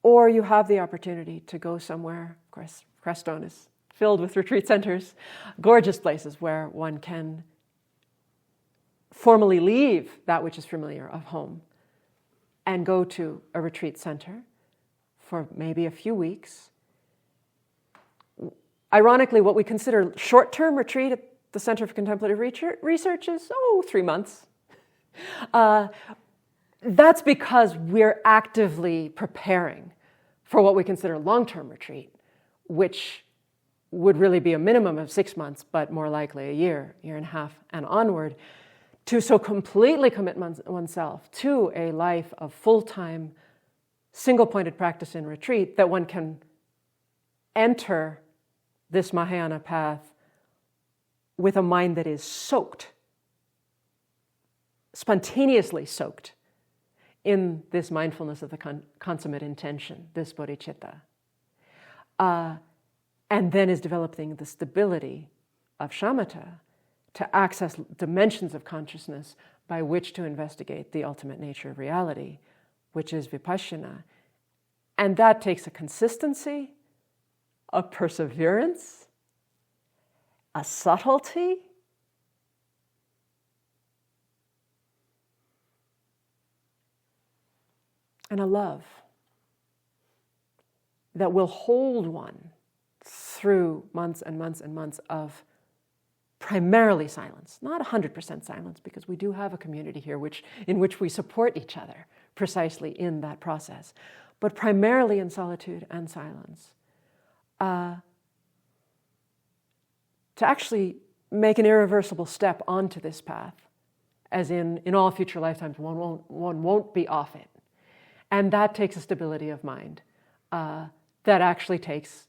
or you have the opportunity to go somewhere. Of course, Crestone is filled with retreat centers, gorgeous places where one can formally leave that which is familiar of home and go to a retreat center for maybe a few weeks. Ironically, what we consider short-term retreat at the Center for Contemplative Research is, 3 months. That's because we're actively preparing for what we consider long-term retreat, which would really be a minimum of 6 months, but more likely a year, year and a half, and onward, to so completely commit oneself to a life of full-time, single-pointed practice in retreat that one can enter this Mahayana path with a mind that is soaked, spontaneously soaked in this mindfulness of the consummate intention, this bodhicitta, and then is developing the stability of shamatha to access dimensions of consciousness by which to investigate the ultimate nature of reality, which is vipassana. And that takes a consistency, a perseverance, a subtlety, and a love that will hold one through months and months and months of primarily silence, not 100% silence, because we do have a community here in which we support each other precisely in that process, but primarily in solitude and silence. To actually make an irreversible step onto this path, as in all future lifetimes, one won't be off it. And that takes a stability of mind that actually takes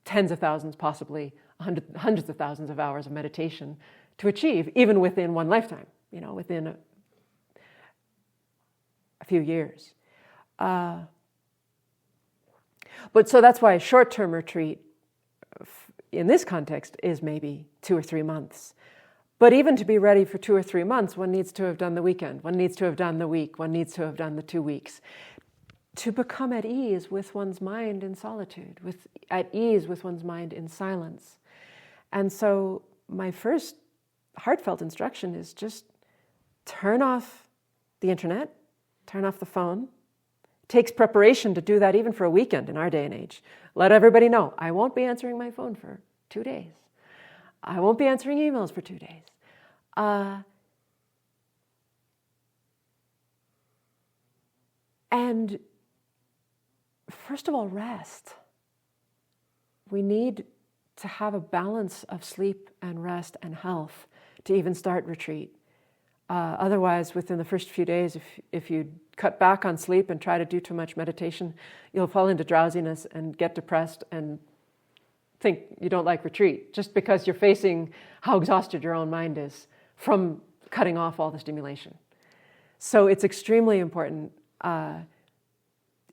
tens of thousands, possibly hundreds of thousands of hours of meditation to achieve, even within one lifetime, within a few years. But so that's why a short-term retreat in this context is maybe 2 or 3 months. But even to be ready for 2 or 3 months, one needs to have done the weekend, one needs to have done the week, one needs to have done the 2 weeks. To become at ease with one's mind in solitude, at ease with one's mind in silence. And so my first heartfelt instruction is just turn off the internet, turn off the phone. It takes preparation to do that even for a weekend in our day and age. Let everybody know, I won't be answering my phone for 2 days. I won't be answering emails for 2 days. And first of all, rest. We need to have a balance of sleep and rest and health to even start retreat. Otherwise, within the first few days, if you cut back on sleep and try to do too much meditation, you'll fall into drowsiness and get depressed and think you don't like retreat, just because you're facing how exhausted your own mind is from cutting off all the stimulation. So it's extremely important,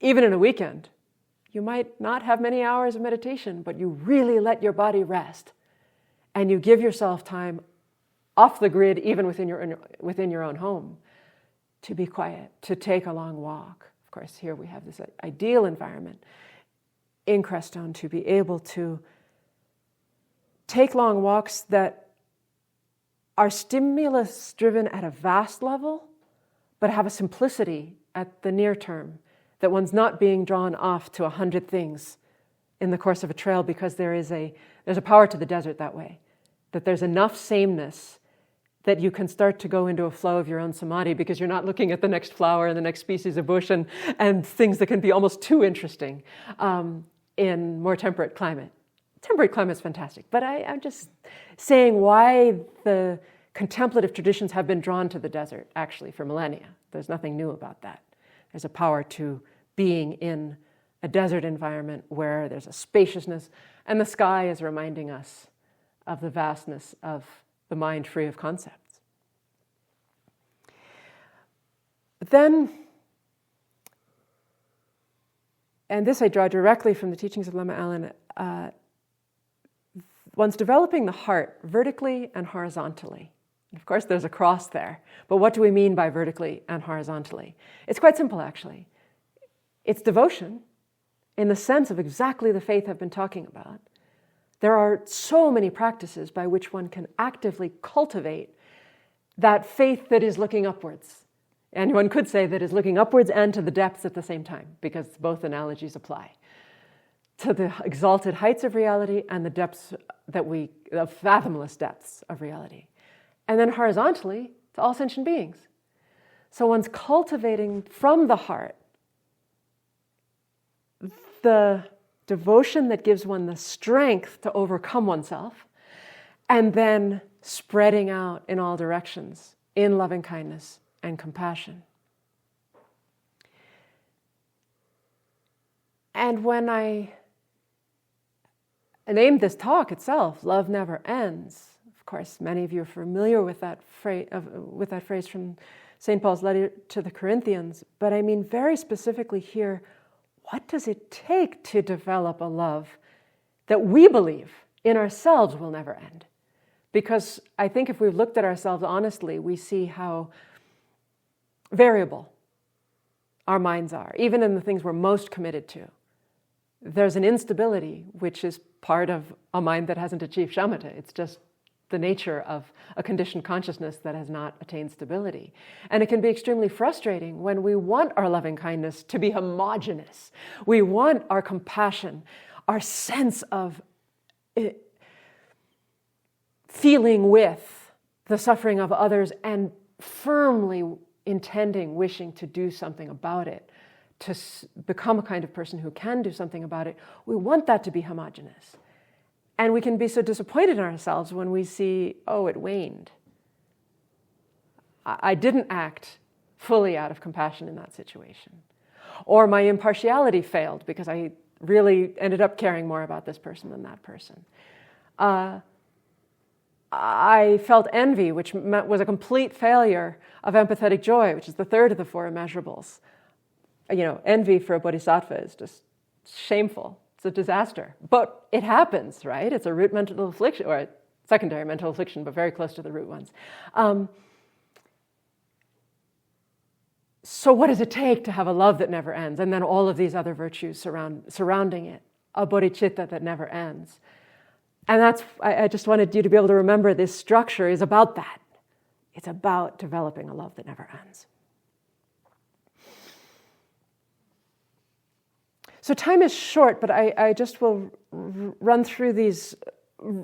even in a weekend, you might not have many hours of meditation, but you really let your body rest and you give yourself time off the grid, even within your own home, to be quiet, to take a long walk. Of course, here we have this ideal environment in Crestone to be able to take long walks that are stimulus-driven at a vast level, but have a simplicity at the near term, that one's not being drawn off to 100 things in the course of a trail, because there's a power to the desert that way, that there's enough sameness that you can start to go into a flow of your own samadhi, because you're not looking at the next flower and the next species of bush and things that can be almost too interesting in more temperate climate. Temperate climate is fantastic, but I'm just saying why the contemplative traditions have been drawn to the desert, actually, for millennia. There's nothing new about that. There's a power to being in a desert environment where there's a spaciousness, and the sky is reminding us of the vastness of the mind free of concepts. But then, and this I draw directly from the teachings of Lama Allen, one's developing the heart vertically and horizontally. And of course, there's a cross there. But what do we mean by vertically and horizontally? It's quite simple, actually. It's devotion in the sense of exactly the faith I've been talking about. There are so many practices by which one can actively cultivate that faith that is looking upwards. And one could say that is looking upwards and to the depths at the same time, because both analogies apply. To the exalted heights of reality and the depths the fathomless depths of reality. And then horizontally to all sentient beings. So one's cultivating from the heart the devotion that gives one the strength to overcome oneself, and then spreading out in all directions in loving kindness and compassion. And when I named this talk itself, Love Never Ends, of course, many of you are familiar with that phrase from St. Paul's letter to the Corinthians, but I mean very specifically here, what does it take to develop a love that we believe in ourselves will never end? Because I think if we've looked at ourselves honestly, we see how variable our minds are, even in the things we're most committed to. There's an instability, which is part of a mind that hasn't achieved shamatha. It's just the nature of a conditioned consciousness that has not attained stability. And it can be extremely frustrating when we want our loving kindness to be homogeneous. We want our compassion, our sense of feeling with the suffering of others and firmly wishing to do something about it, to become a kind of person who can do something about it. We want that to be homogeneous. And we can be so disappointed in ourselves when we see, oh, it waned. I didn't act fully out of compassion in that situation. Or my impartiality failed because I really ended up caring more about this person than that person. I felt envy, which was a complete failure of empathetic joy, which is the third of the four immeasurables. Envy for a bodhisattva is just shameful. It's a disaster. But it happens, right? It's a root mental affliction, or a secondary mental affliction, but very close to the root ones. So what does it take to have a love that never ends? And then all of these other virtues surrounding it, a bodhicitta that never ends. And I just wanted you to be able to remember this structure is about that. It's about developing a love that never ends. So time is short, but I just will run through these in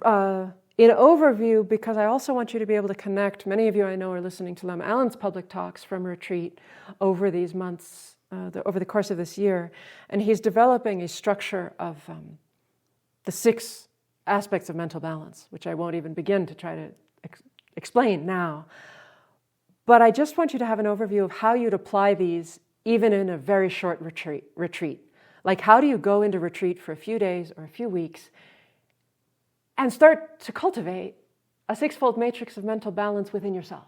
overview, because I also want you to be able to connect. Many of you I know are listening to Lama Allen's public talks from retreat over these months, over the course of this year. And he's developing a structure of the 6 aspects of mental balance, which I won't even begin to try to explain now. But I just want you to have an overview of how you'd apply these even in a very short retreat. Like, how do you go into retreat for a few days or a few weeks and start to cultivate a 6-fold matrix of mental balance within yourself?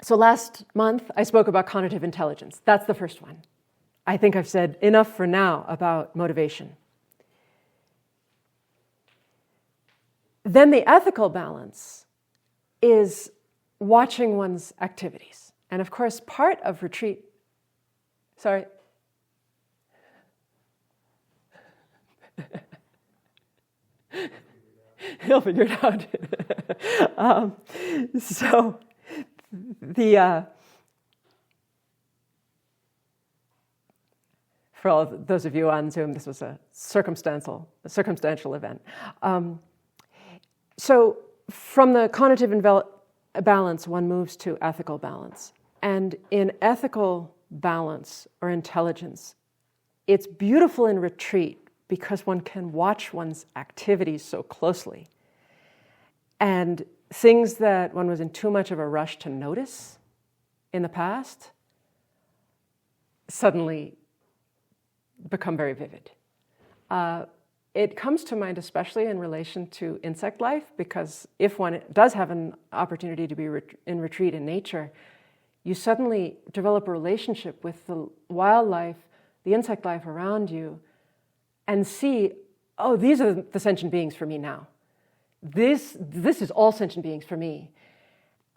So last month, I spoke about conative intelligence. That's the first one. I think I've said enough for now about motivation. Then the ethical balance is watching one's activities. And of course, part of retreat, sorry. He'll figure it out. So the for all of those of you on Zoom, this was a circumstantial event. So from the conative balance, one moves to ethical balance. And in ethical balance or intelligence, it's beautiful in retreat because one can watch one's activities so closely. And things that one was in too much of a rush to notice in the past suddenly become very vivid. It comes to mind especially in relation to insect life, because if one does have an opportunity to be in retreat in nature, you suddenly develop a relationship with the wildlife, the insect life around you, and see, oh, these are the sentient beings for me now. This is all sentient beings for me.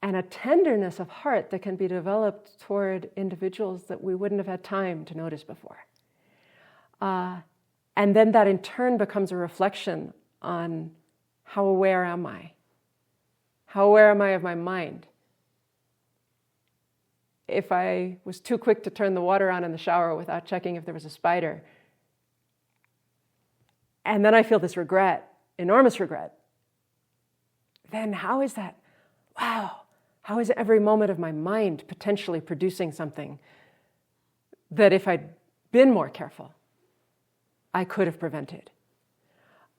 And a tenderness of heart that can be developed toward individuals that we wouldn't have had time to notice before. And then that in turn becomes a reflection on how aware am I? How aware am I of my mind? If I was too quick to turn the water on in the shower without checking if there was a spider, and then I feel this regret, enormous regret, then how is that? Wow, how is every moment of my mind potentially producing something that if I'd been more careful, I could have prevented?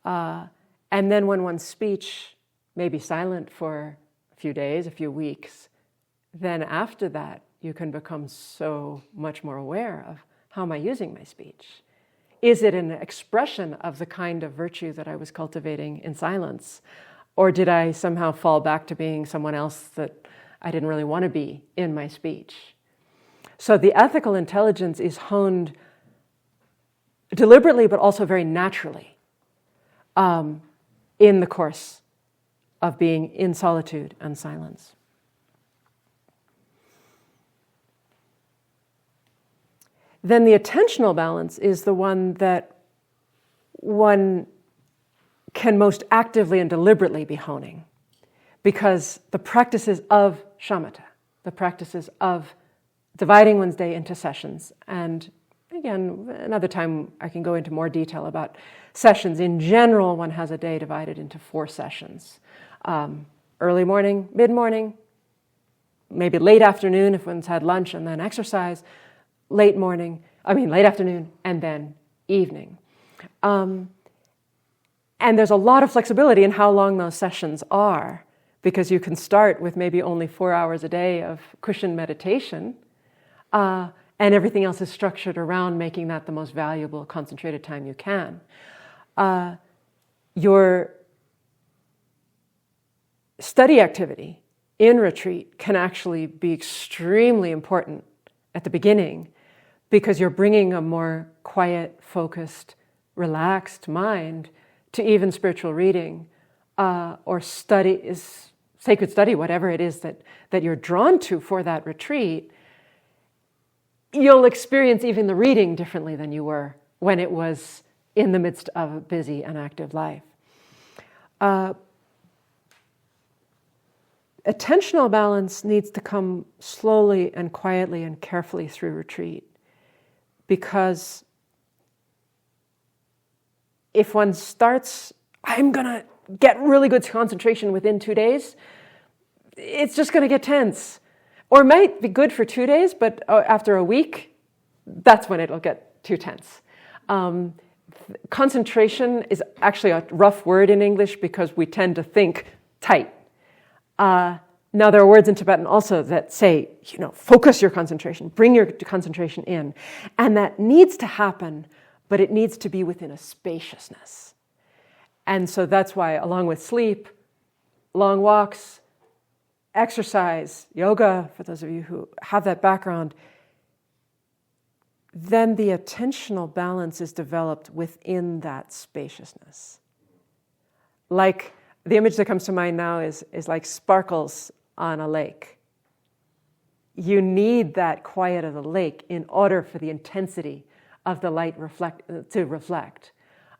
And then when one's speech may be silent for a few days, a few weeks, then after that, you can become so much more aware of, how am I using my speech? Is it an expression of the kind of virtue that I was cultivating in silence? Or did I somehow fall back to being someone else that I didn't really want to be in my speech? So the ethical intelligence is honed deliberately, but also very naturally in the course of being in solitude and silence. Then the attentional balance is the one that one can most actively and deliberately be honing, because the practices of shamatha, the practices of dividing one's day into sessions, and again, another time I can go into more detail about sessions. In general, one has a day divided into 4 sessions. Early morning, mid-morning, maybe late afternoon if one's had lunch and then exercise, late afternoon, and then evening. And there's a lot of flexibility in how long those sessions are, because you can start with maybe only 4 hours a day of cushion meditation, and everything else is structured around making that the most valuable, concentrated time you can. Your study activity in retreat can actually be extremely important at the beginning, because you're bringing a more quiet, focused, relaxed mind to even spiritual reading or sacred study, whatever it is that you're drawn to for that retreat. You'll experience even the reading differently than you were when it was in the midst of a busy and active life. Attentional balance needs to come slowly and quietly and carefully through retreat. because if one starts, I'm going to get really good concentration within 2 days, it's just going to get tense. Or it might be good for 2 days, but after a week, that's when it'll get too tense. Concentration is actually a rough word in English because we tend to think tight. Now, there are words in Tibetan also that say, focus your concentration, bring your concentration in. And that needs to happen, but it needs to be within a spaciousness. And so that's why, along with sleep, long walks, exercise, yoga, for those of you who have that background, then the attentional balance is developed within that spaciousness. Like, the image that comes to mind now is like sparkles on a lake. You need that quiet of the lake in order for the intensity of the light to reflect.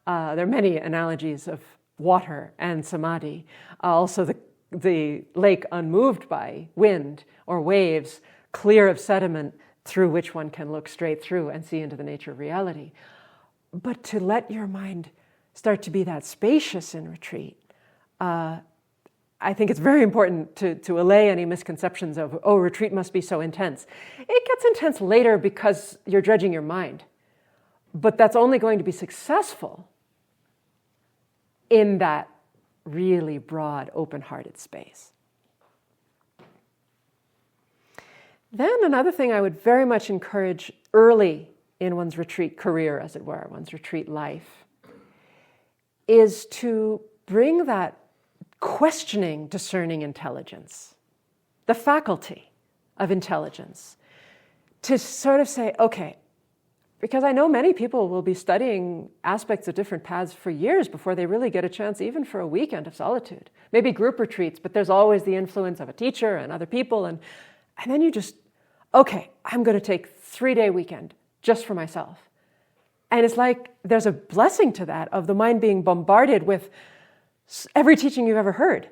There are many analogies of water and samadhi. Also the lake unmoved by wind or waves, clear of sediment, through which one can look straight through and see into the nature of reality. But to let your mind start to be that spacious in retreat, I think it's very important to allay any misconceptions of, retreat must be so intense. It gets intense later because you're dredging your mind. But that's only going to be successful in that really broad, open-hearted space. Then another thing I would very much encourage early in one's retreat career, as it were, one's retreat life, is to bring that questioning, discerning intelligence, the faculty of intelligence, to sort of say, okay, because I know many people will be studying aspects of different paths for years before they really get a chance even for a weekend of solitude. Maybe group retreats, but there's always the influence of a teacher and other people. And then you just, okay, I'm going to take 3-day weekend just for myself. And it's like there's a blessing to that of the mind being bombarded with every teaching you've ever heard.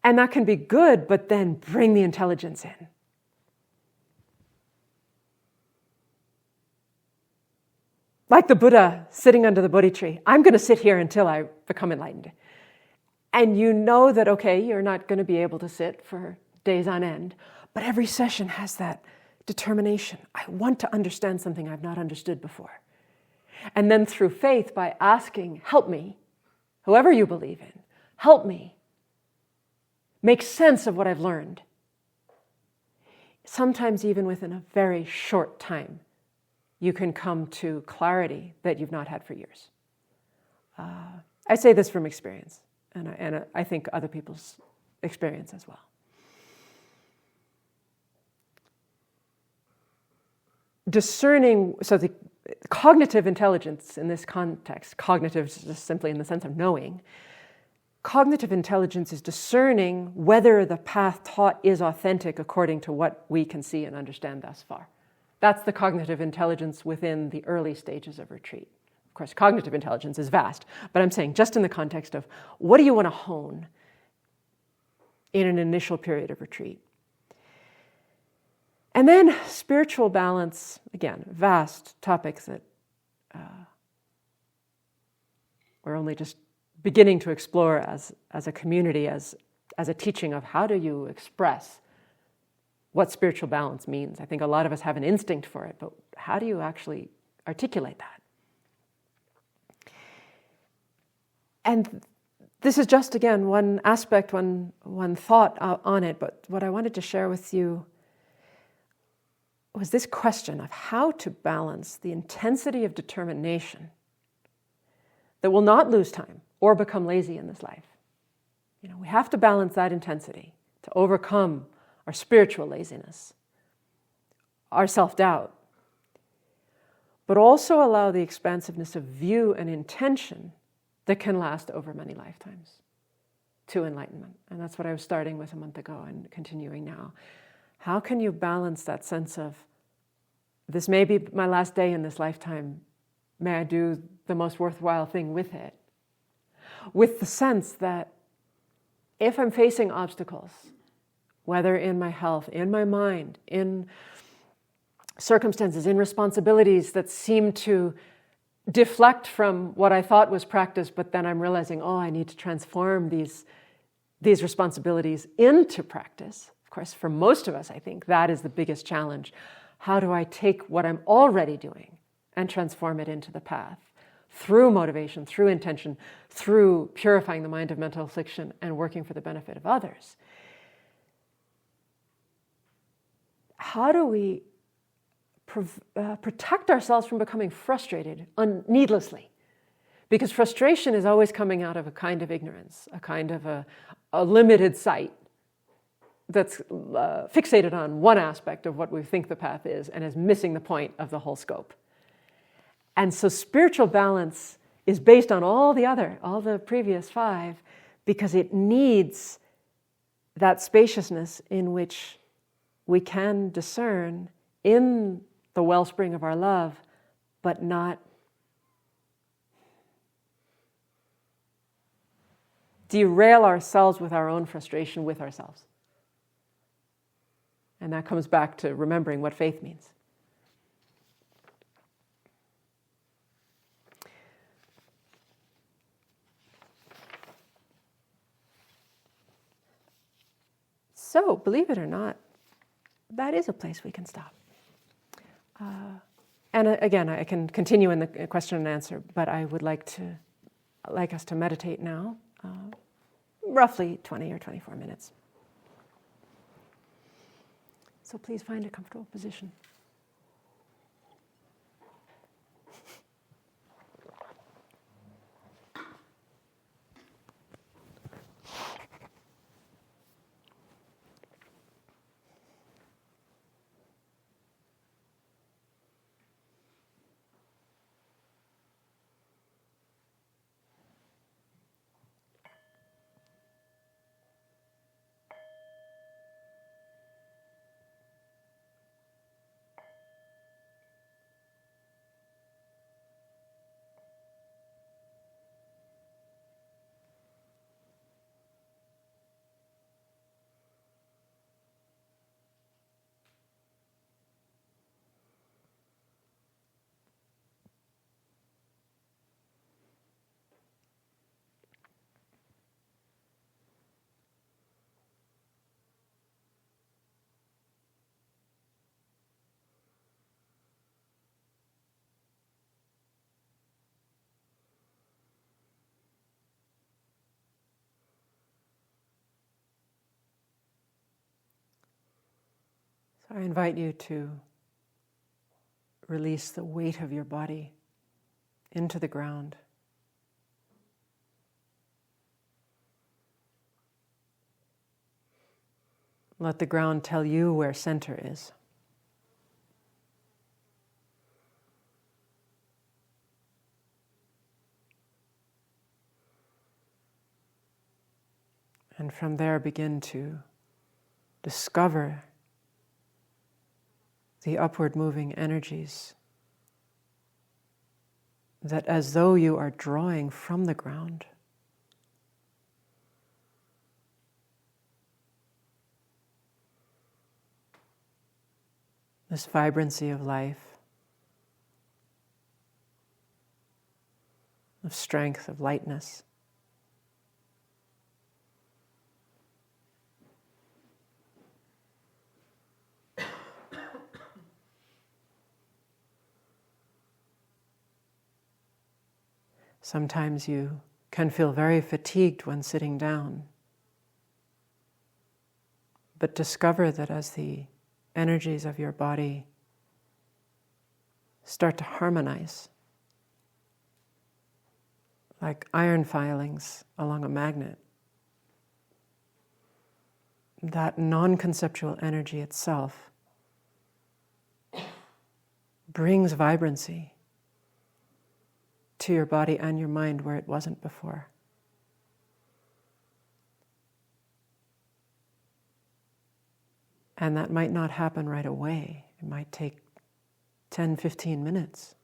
And that can be good, but then bring the intelligence in. Like the Buddha sitting under the Bodhi tree. I'm going to sit here until I become enlightened. And you know that, okay, you're not going to be able to sit for days on end, but every session has that determination. I want to understand something I've not understood before. And then through faith, by asking, help me, whoever you believe in, help me make sense of what I've learned. Sometimes even within a very short time, you can come to clarity that you've not had for years. I say this from experience, and I think other people's experience as well. Discerning, so the cognitive intelligence in this context, cognitive is just simply in the sense of knowing. Cognitive intelligence is discerning whether the path taught is authentic according to what we can see and understand thus far. That's the cognitive intelligence within the early stages of retreat. Of course, cognitive intelligence is vast, but I'm saying just in the context of what do you want to hone in an initial period of retreat. And then spiritual balance, again, vast topics that we're only just beginning to explore as a community, as a teaching of how do you express what spiritual balance means. I think a lot of us have an instinct for it, but how do you actually articulate that? And this is just, again, one aspect, one thought on it, but what I wanted to share with you was this question of how to balance the intensity of determination that will not lose time or become lazy in this life. We have to balance that intensity to overcome our spiritual laziness, our self-doubt, but also allow the expansiveness of view and intention that can last over many lifetimes to enlightenment. And that's what I was starting with a month ago and continuing now. How can you balance that sense of, this may be my last day in this lifetime, may I do the most worthwhile thing with it? With the sense that if I'm facing obstacles, whether in my health, in my mind, in circumstances, in responsibilities that seem to deflect from what I thought was practice, but then I'm realizing, oh, I need to transform these responsibilities into practice. Of course, for most of us, I think that is the biggest challenge. How do I take what I'm already doing and transform it into the path? Through motivation, through intention, through purifying the mind of mental affliction and working for the benefit of others. How do we protect ourselves from becoming frustrated needlessly? Because frustration is always coming out of a kind of ignorance, a kind of a limited sight that's fixated on one aspect of what we think the path is and is missing the point of the whole scope. And so spiritual balance is based on all the previous 5, because it needs that spaciousness in which we can discern in the wellspring of our love, but not derail ourselves with our own frustration with ourselves. And that comes back to remembering what faith means. So, believe it or not, that is a place we can stop. And again, I can continue in the question and answer, but I would like us to meditate now, roughly 20 or 24 minutes. So please find a comfortable position. So I invite you to release the weight of your body into the ground. Let the ground tell you where center is. And from there begin to discover the upward moving energies that, as though you are drawing from the ground, this vibrancy of life, of strength, of lightness. Sometimes you can feel very fatigued when sitting down, but discover that as the energies of your body start to harmonize, like iron filings along a magnet, that non-conceptual energy itself brings vibrancy to your body and your mind where it wasn't before. And that might not happen right away. It might take 10, 15 minutes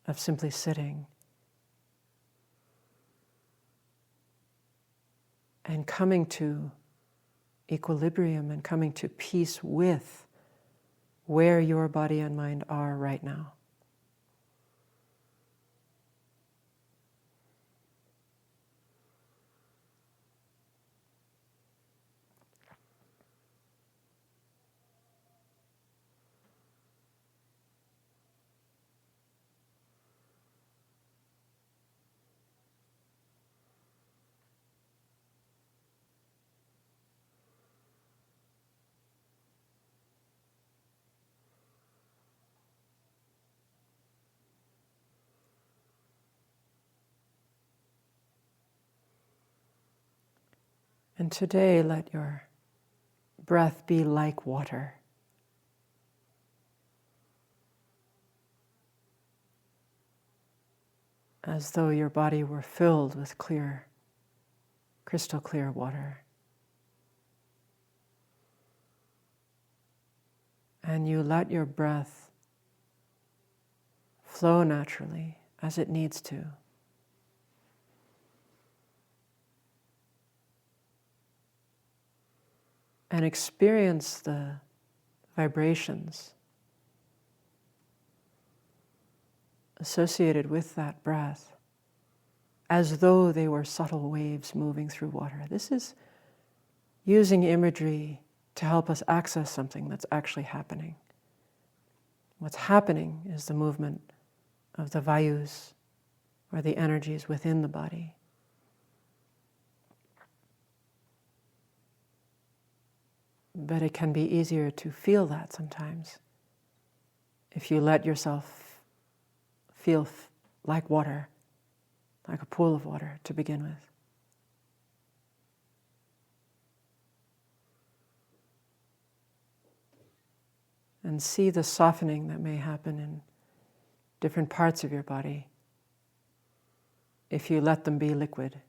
of simply sitting and coming to equilibrium and coming to peace with where your body and mind are right now. And today, let your breath be like water. As though your body were filled with clear, crystal clear water. And you let your breath flow naturally as it needs to. And experience the vibrations associated with that breath as though they were subtle waves moving through water. This is using imagery to help us access something that's actually happening. What's happening is the movement of the vayus, or the energies within the body. But it can be easier to feel that sometimes if you let yourself feel like water, like a pool of water to begin with. And see the softening that may happen in different parts of your body if you let them be liquid.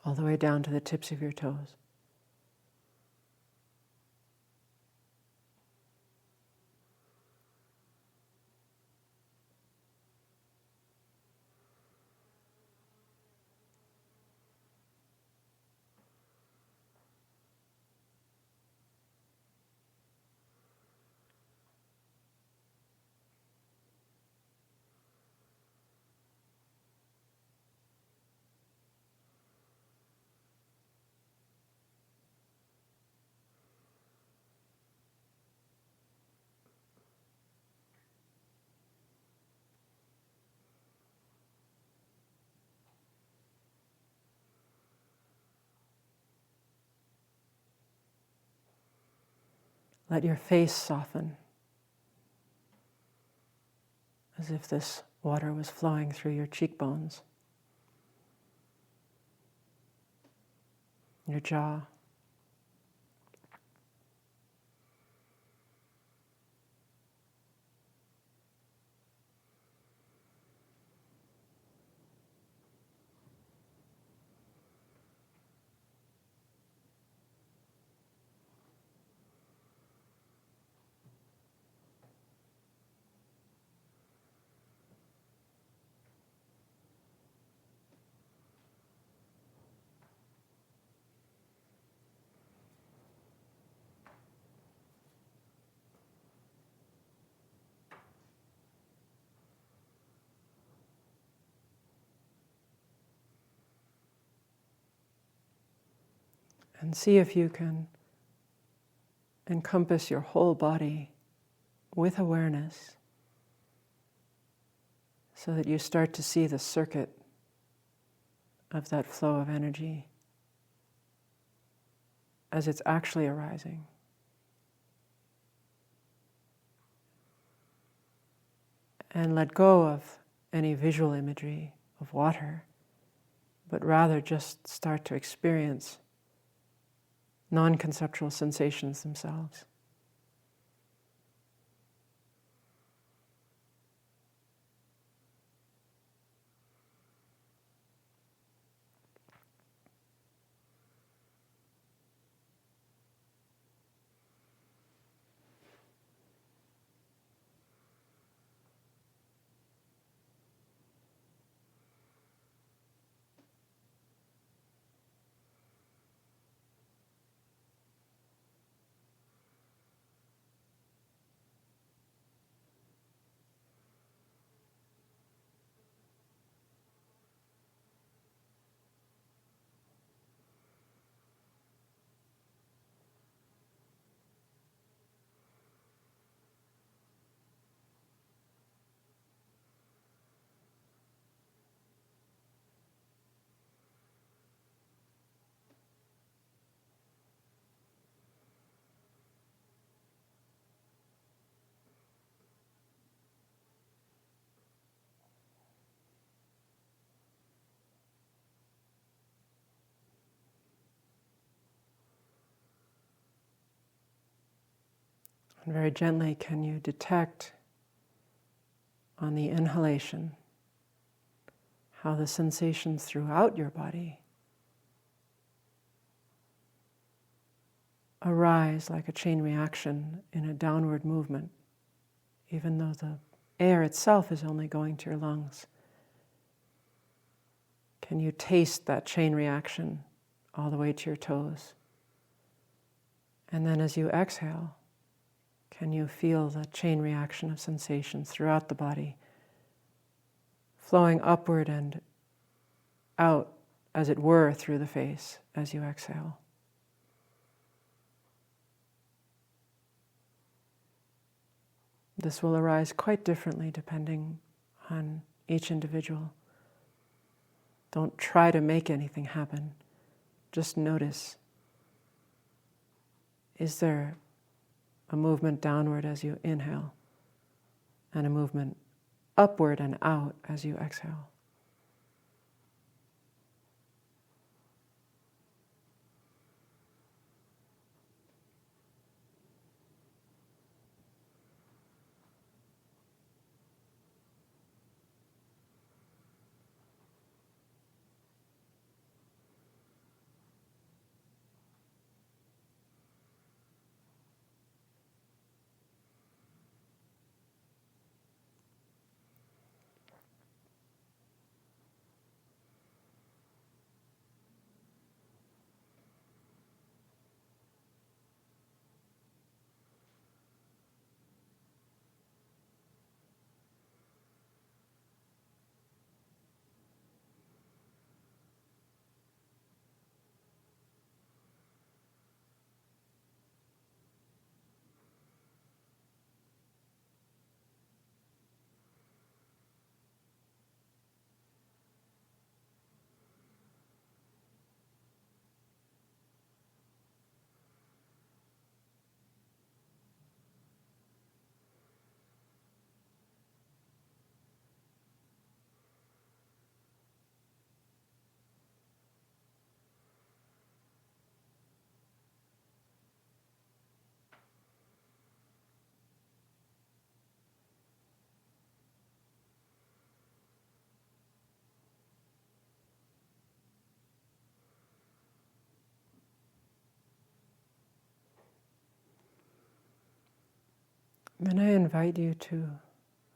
All the way down to the tips of your toes. Let your face soften, as if this water was flowing through your cheekbones, your jaw. And see if you can encompass your whole body with awareness so that you start to see the circuit of that flow of energy as it's actually arising. And let go of any visual imagery of water, but rather just start to experience non-conceptual sensations themselves. And very gently, can you detect on the inhalation how the sensations throughout your body arise like a chain reaction in a downward movement, even though the air itself is only going to your lungs. Can you taste that chain reaction all the way to your toes? And then as you exhale, can you feel the chain reaction of sensations throughout the body, flowing upward and out, as it were, through the face as you exhale? This will arise quite differently depending on each individual. Don't try to make anything happen. Just notice. Is there a movement downward as you inhale and a movement upward and out as you exhale? Then I invite you to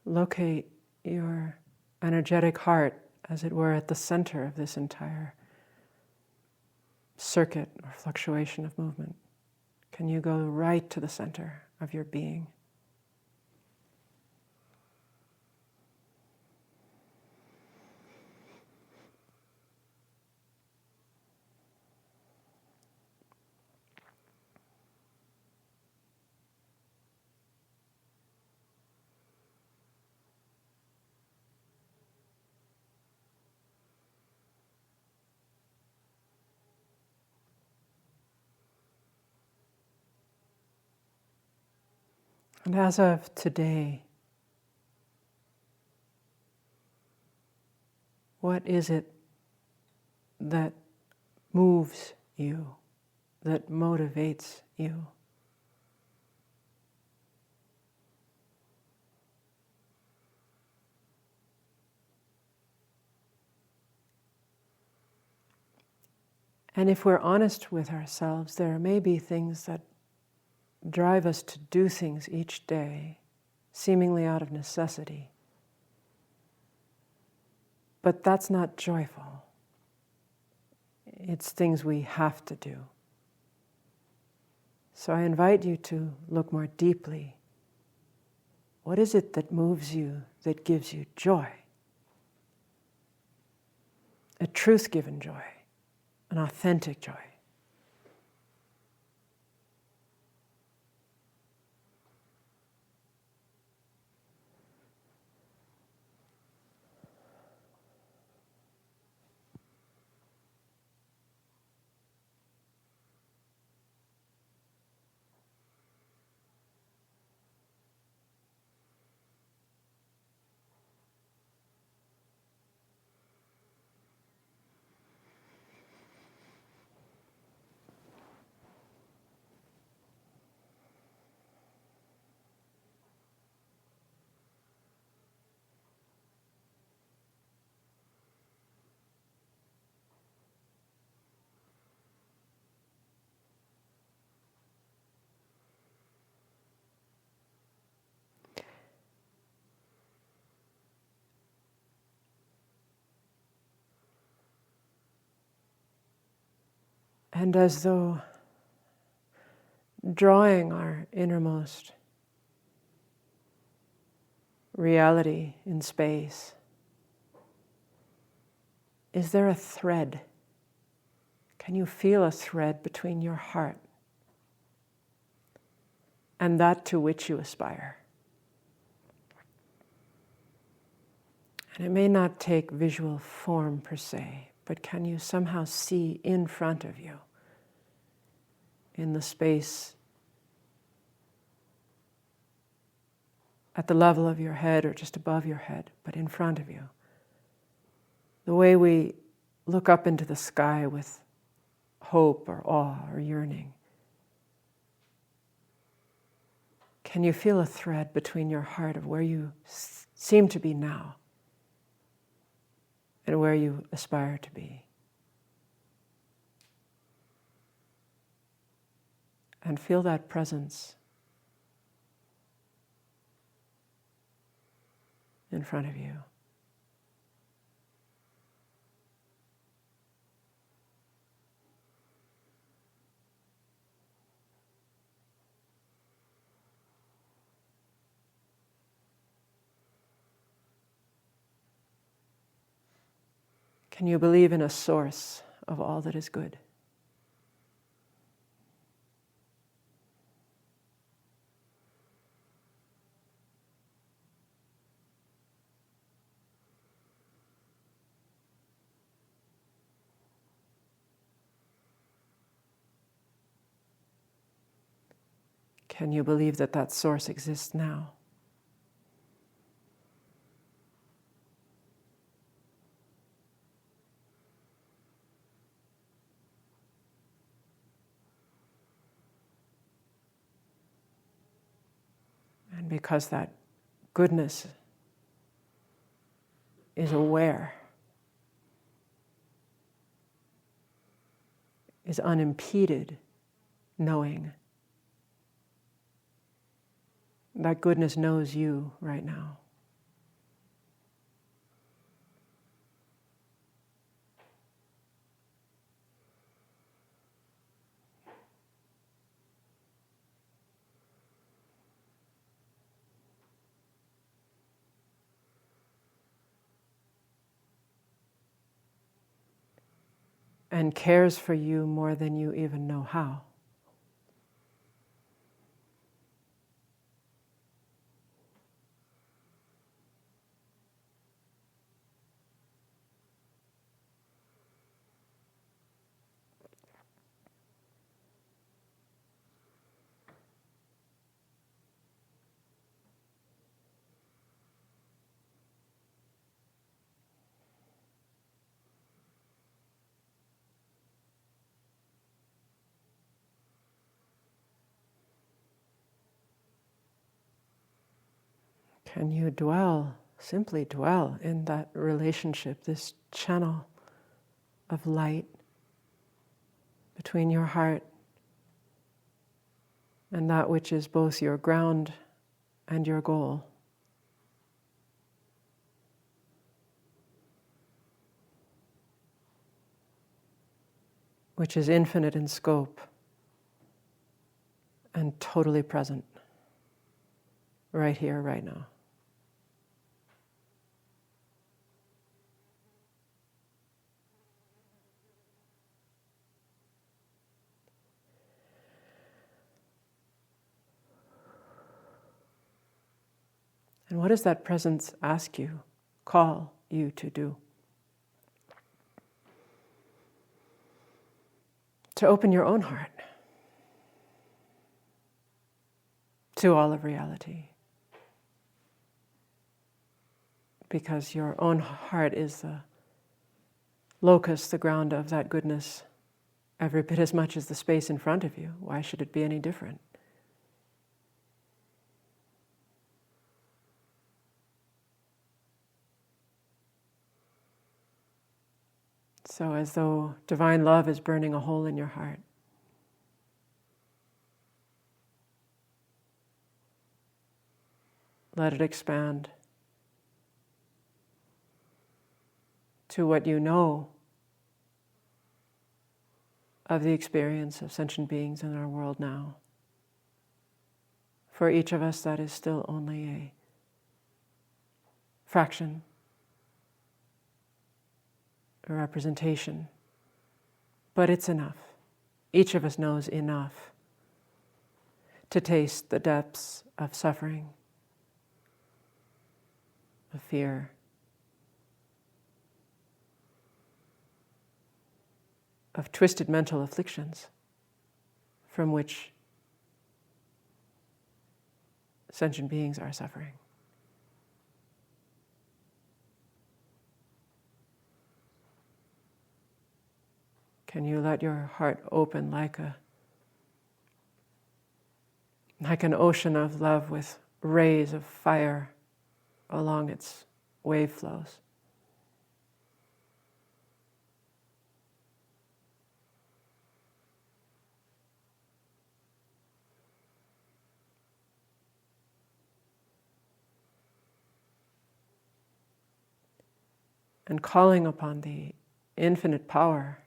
locate your energetic heart, as it were, at the center of this entire circuit or fluctuation of movement. Can you go right to the center of your being? And as of today, what is it that moves you, that motivates you? And if we're honest with ourselves, there may be things that drive us to do things each day, seemingly out of necessity. But that's not joyful. It's things we have to do. So I invite you to look more deeply. What is it that moves you, that gives you joy? A truth-given joy, an authentic joy. And as though drawing our innermost reality in space, is there a thread? Can you feel a thread between your heart and that to which you aspire? And it may not take visual form per se, but can you somehow see in front of you, in the space at the level of your head or just above your head, but in front of you? The way we look up into the sky with hope or awe or yearning. Can you feel a thread between your heart of where you seem to be now and where you aspire to be? And feel that presence in front of you. Can you believe in a source of all that is good? Can you believe that that source exists now? And because that goodness is aware, is unimpeded knowing, that goodness knows you right now. And cares for you more than you even know how. Can you dwell, simply dwell in that relationship, this channel of light between your heart and that which is both your ground and your goal? Which is infinite in scope and totally present, right here, right now. And what does that presence ask you, call you to do? To open your own heart to all of reality. Because your own heart is the locus, the ground of that goodness, every bit as much as the space in front of you. Why should it be any different? So as though divine love is burning a hole in your heart. Let it expand to what you know of the experience of sentient beings in our world now. For each of us, that is still only a fraction, a representation, but it's enough. Each of us knows enough to taste the depths of suffering, of fear, of twisted mental afflictions from which sentient beings are suffering. Can you let your heart open like an ocean of love with rays of fire along its wave flows? And calling upon the infinite power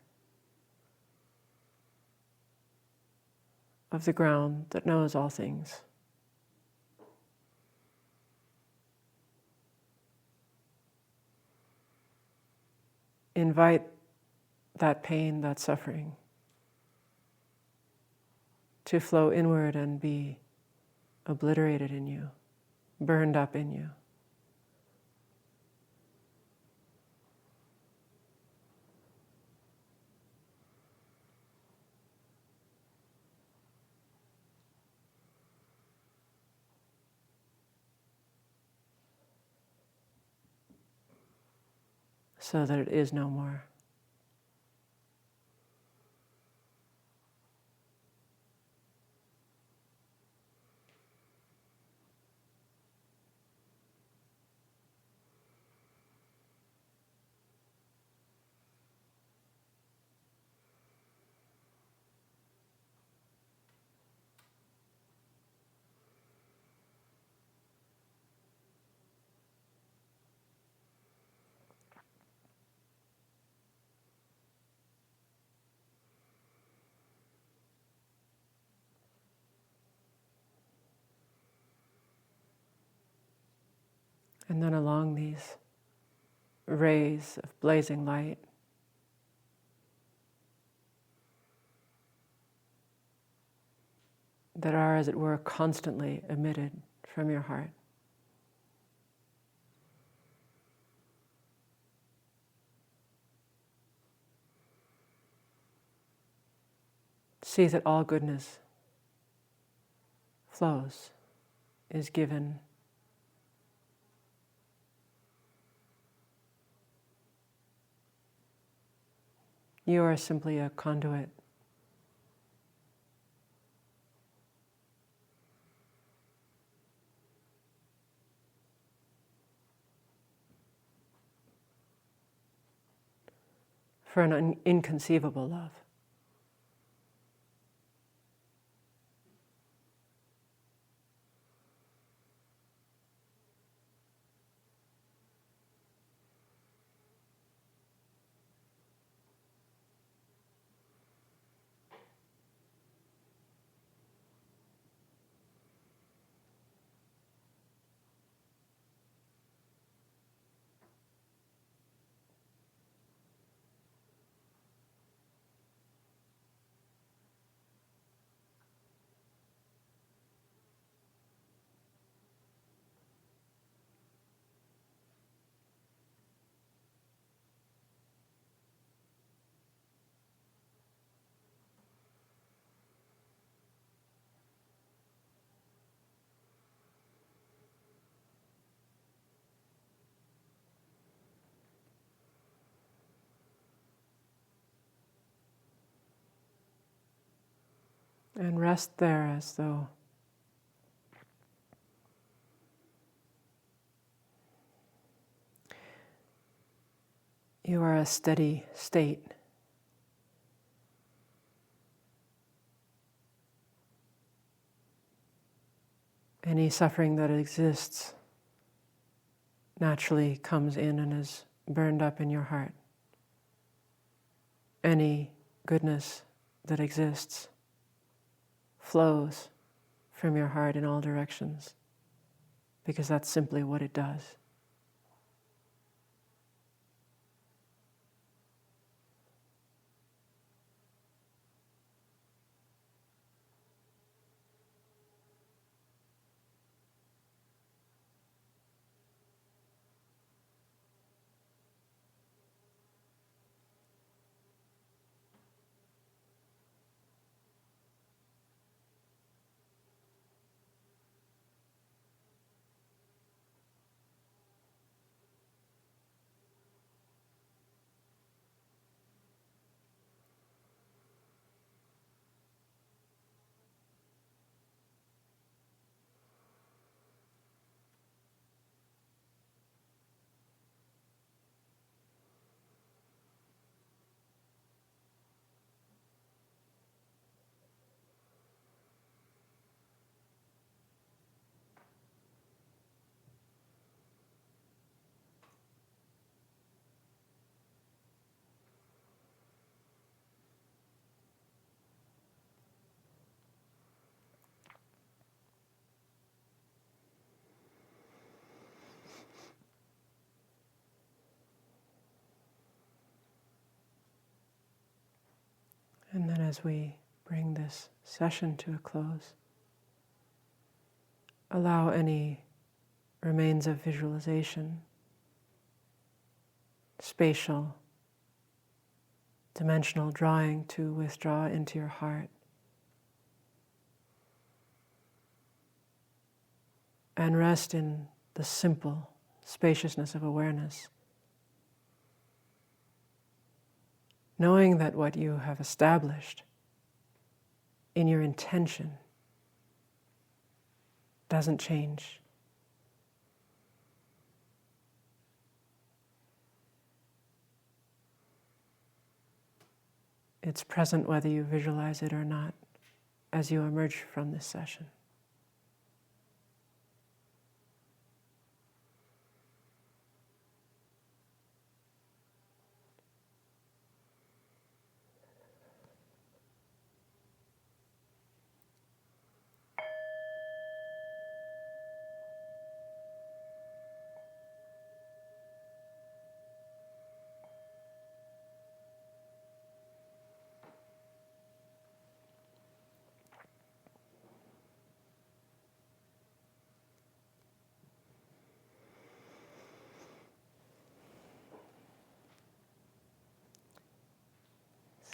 of the ground that knows all things. Invite that pain, that suffering, to flow inward and be obliterated in you, burned up in you. So that it is no more. And then along these rays of blazing light, that are, as it were, constantly emitted from your heart, see that all goodness flows, is given. You are simply a conduit. For an inconceivable love. And rest there as though you are a steady state. Any suffering that exists naturally comes in and is burned up in your heart. Any goodness that exists flows from your heart in all directions, because that's simply what it does. And then as we bring this session to a close, allow any remains of visualization, spatial, dimensional drawing, to withdraw into your heart. And rest in the simple spaciousness of awareness, knowing that what you have established in your intention doesn't change. It's present whether you visualize it or not as you emerge from this session.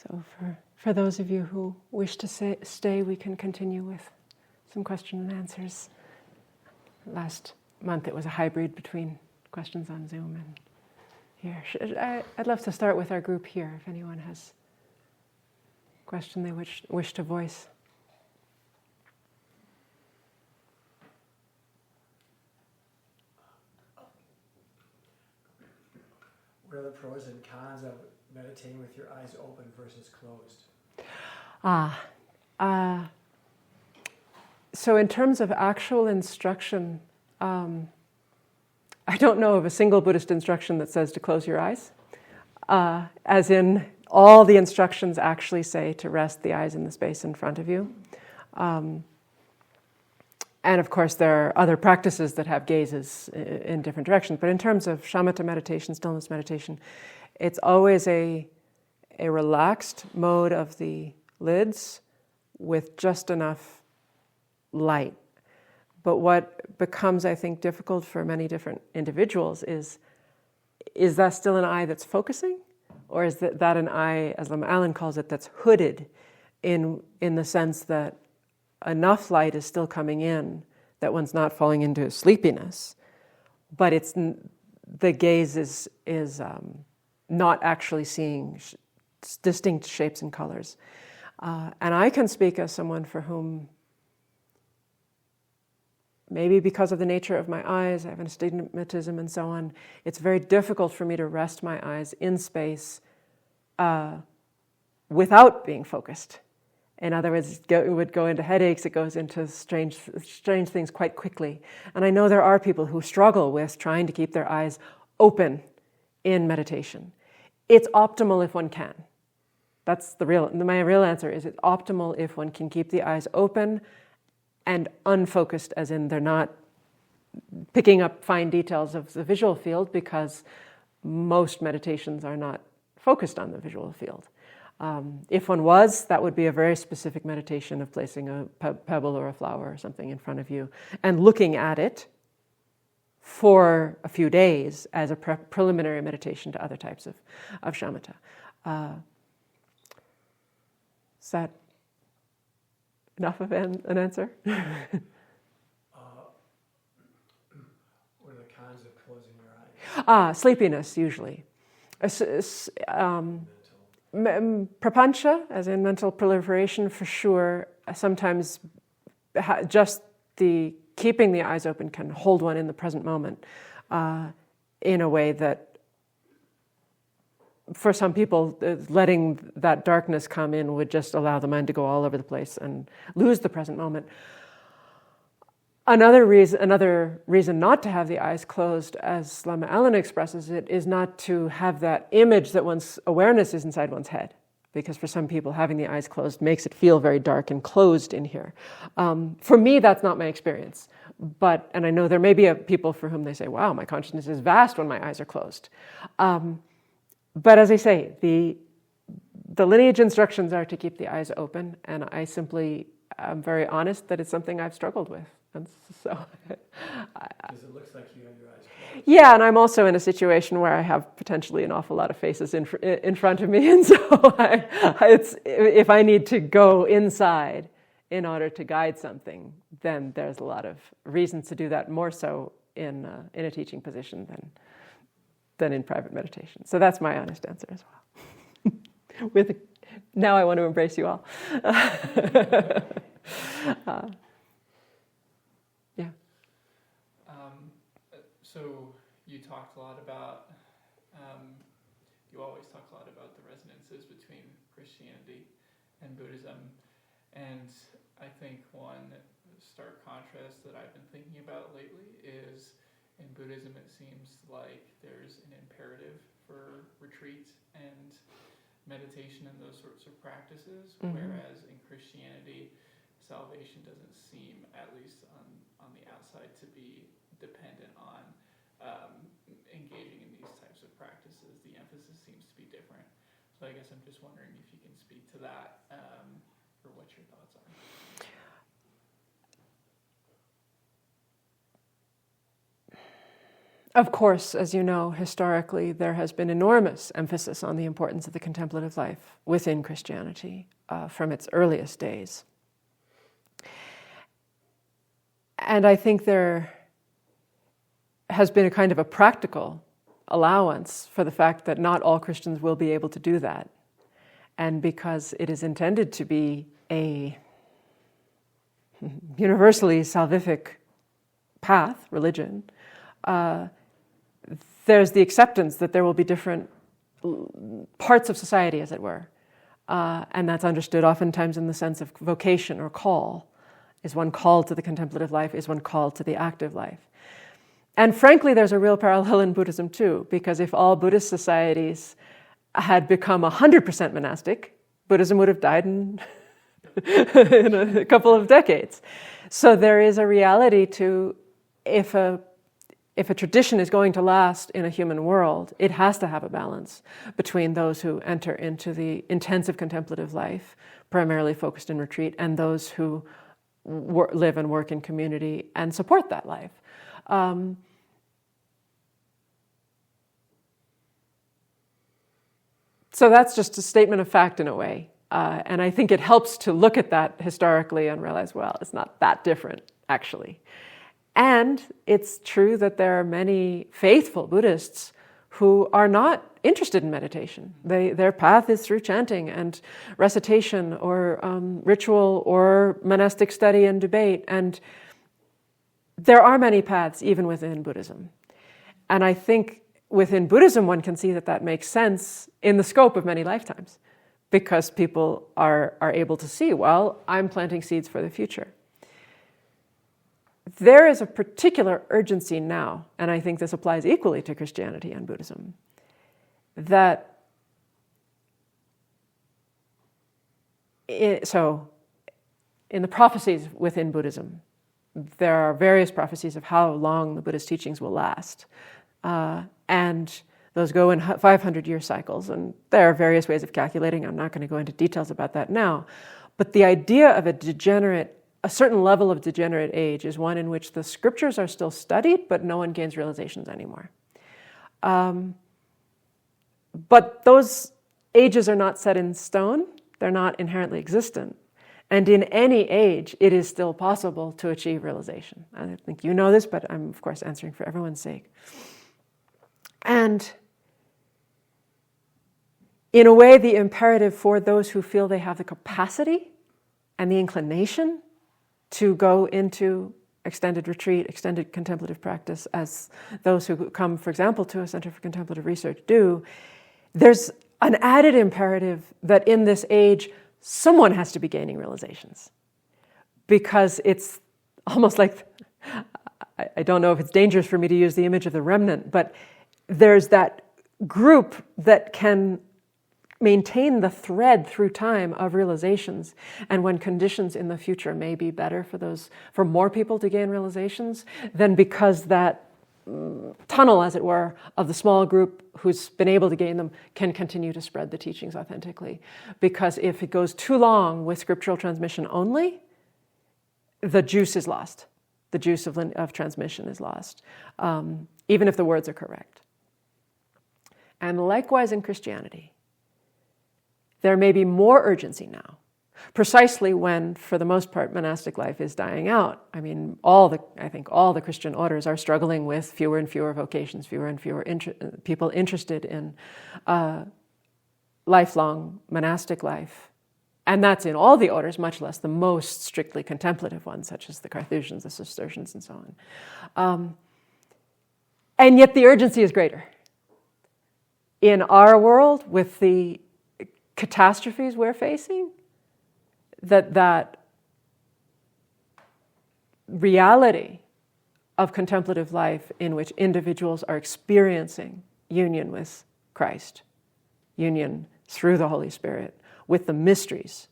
So for those of you who wish to stay, we can continue with some question and answers. Last month it was a hybrid between questions on Zoom and here. I'd love to start with our group here, if anyone has a question they wish to voice. What are the pros and cons of meditating with your eyes open versus closed? So in terms of actual instruction, I don't know of a single Buddhist instruction that says to close your eyes, as in all the instructions actually say to rest the eyes in the space in front of you. And of course, there are other practices that have gazes in different directions. But in terms of shamatha meditation, stillness meditation, it's always a relaxed mode of the lids with just enough light. But what becomes, I think, difficult for many different individuals is that still an eye that's focusing? Or is that an eye, as Lama Allen calls it, that's hooded in the sense that enough light is still coming in that one's not falling into sleepiness, but the gaze is not actually seeing distinct shapes and colors. And I can speak as someone for whom, maybe because of the nature of my eyes, I have an astigmatism and so on, it's very difficult for me to rest my eyes in space without being focused. In other words, it would go into headaches, it goes into strange things quite quickly. And I know there are people who struggle with trying to keep their eyes open in meditation. It's optimal if one can. That's my real answer is it's optimal if one can keep the eyes open and unfocused, as in they're not picking up fine details of the visual field, because most meditations are not focused on the visual field. If one was, that would be a very specific meditation of placing a pebble or a flower or something in front of you and looking at it for a few days as a preliminary meditation to other types of shamatha. Is that enough of an answer? What are the cons of closing your eyes? Sleepiness, usually. Prapancha, as in mental proliferation, for sure. Sometimes just the keeping the eyes open can hold one in the present moment in a way that, for some people, letting that darkness come in would just allow the mind to go all over the place and lose the present moment. Another reason not to have the eyes closed, as Lama Allen expresses it, is not to have that image that one's awareness is inside one's head. Because for some people, having the eyes closed makes it feel very dark and closed in here. For me, that's not my experience. And I know there may be people for whom they say, wow, my consciousness is vast when my eyes are closed. But as I say, the lineage instructions are to keep the eyes open, and I simply am very honest that it's something I've struggled with. And so, because it looks like you have your eyes closed. Yeah, and I'm also in a situation where I have potentially an awful lot of faces in front of me, and so if I need to go inside in order to guide something, then there's a lot of reasons to do that, more so in a teaching position than in private meditation. So that's my honest answer as well. Now I want to embrace you all. Yeah. So you talked a lot about, you always talk a lot about the resonances between Christianity and Buddhism. And I think one stark contrast that I've been thinking about lately is in Buddhism, it seems like there's an imperative for retreat and meditation and those sorts of practices, whereas in Christianity, salvation doesn't seem, at least on the outside, to be dependent on engaging in these types of practices. The emphasis seems to be different. So I guess I'm just wondering if you can speak to that, or what your thoughts are. Of course, as you know, historically, there has been enormous emphasis on the importance of the contemplative life within Christianity from its earliest days. And I think there has been a kind of a practical allowance for the fact that not all Christians will be able to do that. And because it is intended to be a universally salvific path, religion, there's the acceptance that there will be different parts of society, as it were. And that's understood oftentimes in the sense of vocation or call. Is one called to the contemplative life? Is one called to the active life? And frankly, there's a real parallel in Buddhism too, because if all Buddhist societies had become 100% monastic, Buddhism would have died in a couple of decades. So there is a reality to, if a tradition is going to last in a human world, it has to have a balance between those who enter into the intensive contemplative life, primarily focused in retreat, and those who live and work in community and support that life. So that's just a statement of fact in a way. And I think it helps to look at that historically and realize, well, it's not that different, actually. And it's true that there are many faithful Buddhists who are not interested in meditation. Their path is through chanting and recitation or ritual or monastic study and debate. And there are many paths even within Buddhism. And I think within Buddhism one can see that makes sense in the scope of many lifetimes, because people are able to see, well, I'm planting seeds for the future. There is a particular urgency now, and I think this applies equally to Christianity and Buddhism, that So in the prophecies within Buddhism, there are various prophecies of how long the Buddhist teachings will last. And those go in 500-year cycles, and there are various ways of calculating. I'm not going to go into details about that now. But the idea of a certain level of degenerate age is one in which the scriptures are still studied, but no one gains realizations anymore. But those ages are not set in stone. They're not inherently existent. And in any age, it is still possible to achieve realization. I think you know this, but I'm, of course, answering for everyone's sake. And in a way, the imperative for those who feel they have the capacity and the inclination to go into extended retreat, extended contemplative practice, as those who come, for example, to a Center for Contemplative Research do, there's an added imperative that in this age, someone has to be gaining realizations. Because it's almost like, I don't know if it's dangerous for me to use the image of the remnant, but there's that group that can maintain the thread through time of realizations. And when conditions in the future may be better for more people to gain realizations, then because that tunnel, as it were, of the small group who's been able to gain them can continue to spread the teachings authentically. Because if it goes too long with scriptural transmission only, the juice is lost. The juice of transmission is lost, even if the words are correct. And likewise in Christianity, there may be more urgency now, precisely when, for the most part, monastic life is dying out. I mean, I think all the Christian orders are struggling with fewer and fewer vocations, fewer and fewer people interested in lifelong monastic life. And that's in all the orders, much less the most strictly contemplative ones, such as the Carthusians, the Cistercians, and so on. And yet the urgency is greater. In our world, with the catastrophes we're facing, that reality of contemplative life in which individuals are experiencing union with Christ, union through the Holy Spirit, with the mysteries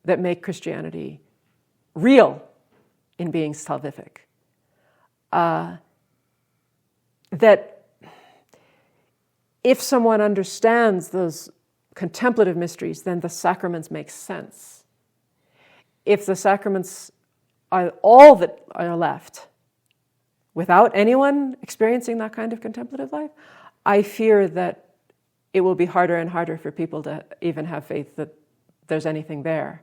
that make Christianity real in being salvific. That if someone understands those contemplative mysteries, then the sacraments make sense. If the sacraments are all that are left without anyone experiencing that kind of contemplative life, I fear that it will be harder and harder for people to even have faith that there's anything there.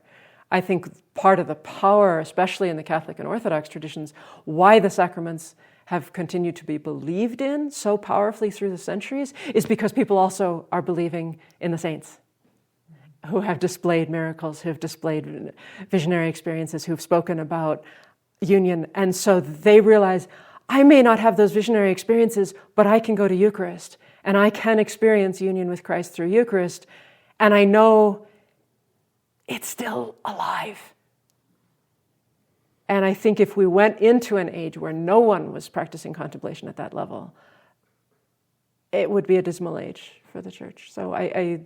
I think part of the power, especially in the Catholic and Orthodox traditions, why the sacraments have continued to be believed in so powerfully through the centuries is because people also are believing in the saints who have displayed miracles, who have displayed visionary experiences, who've spoken about union. And so they realize, I may not have those visionary experiences, but I can go to Eucharist and I can experience union with Christ through Eucharist. And I know it's still alive. And I think if we went into an age where no one was practicing contemplation at that level, it would be a dismal age for the church. So I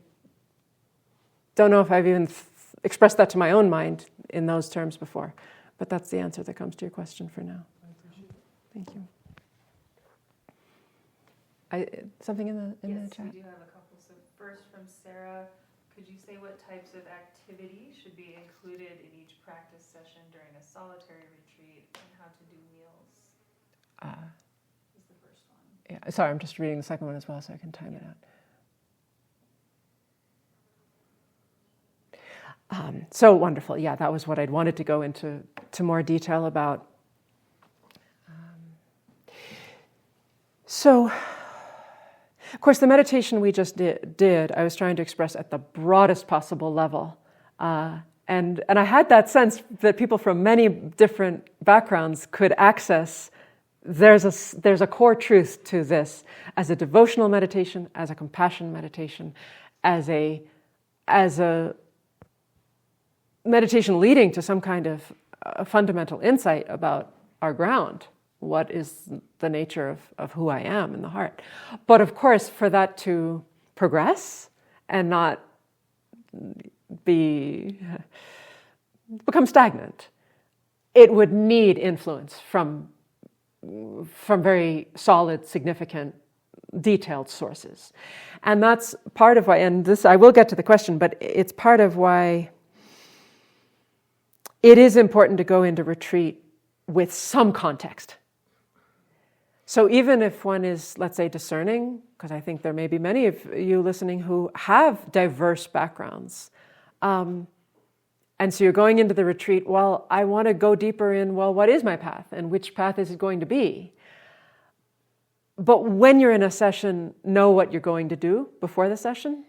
don't know if I've even expressed that to my own mind in those terms before, but that's the answer that comes to your question for now. Thank you. Something in the chat? Yes, we do have a couple. So first from Sarah, could you say what types of activity should be included in each practice session during a solitary retreat, and how to do meals? Is the first one. Yeah, sorry, I'm just reading the second one as well, so I can time it out. So wonderful. Yeah, that was what I'd wanted to go into more detail about. So, of course, the meditation we just did, I was trying to express at the broadest possible level. And I had that sense that people from many different backgrounds could access. There's a core truth to this as a devotional meditation, as a compassion meditation, as a meditation leading to some kind of fundamental insight about our ground. What is the nature of who I am in the heart? But of course, for that to progress and not become stagnant. It would need influence from very solid, significant, detailed sources. And that's part of why, and this, I will get to the question, but it's part of why it is important to go into retreat with some context. So even if one is, let's say, discerning, because I think there may be many of you listening who have diverse backgrounds, and so you're going into the retreat, well, I want to go deeper in, well, what is my path and which path is it going to be? But when you're in a session, know what you're going to do before the session,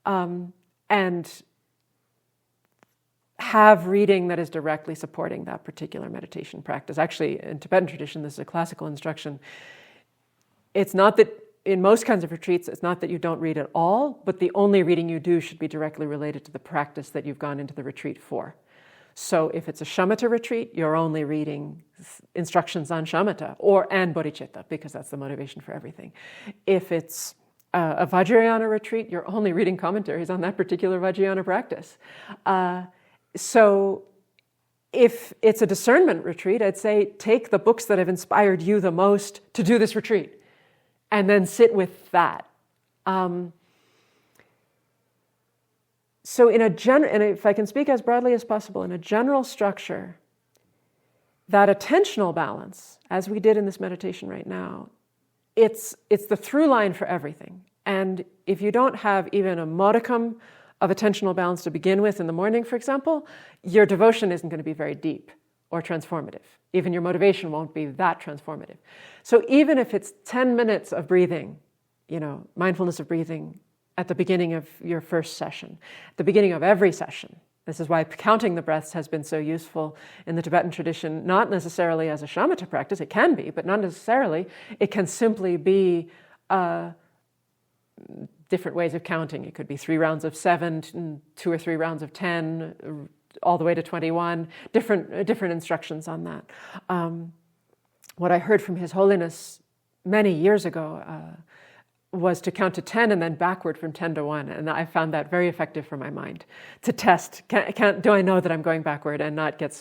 and have reading that is directly supporting that particular meditation practice. Actually, in Tibetan tradition, this is a classical instruction. It's not that, in most kinds of retreats, it's not that you don't read at all, but the only reading you do should be directly related to the practice that you've gone into the retreat for. So if it's a shamatha retreat, you're only reading instructions on shamatha and bodhicitta, because that's the motivation for everything. If it's a Vajrayana retreat, you're only reading commentaries on that particular Vajrayana practice. So if it's a discernment retreat, I'd say take the books that have inspired you the most to do this retreat, and then sit with that. So in a and if I can speak as broadly as possible, in a general structure, that attentional balance, as we did in this meditation right now, it's the through line for everything. And if you don't have even a modicum of attentional balance to begin with in the morning, for example, your devotion isn't going to be very deep or transformative. Even your motivation won't be that transformative. So even if it's 10 minutes of breathing, mindfulness of breathing at the beginning of your first session, at the beginning of every session. This is why counting the breaths has been so useful in the Tibetan tradition, not necessarily as a shamatha practice, it can be, but not necessarily. It can simply be different ways of counting. It could be 3 rounds of 7, 2 or 3 rounds of 10, all the way to 21, different instructions on that. What I heard from His Holiness many years ago was to count to 10 and then backward from 10 to 1. And I found that very effective for my mind to test. Do I know that I'm going backward and not get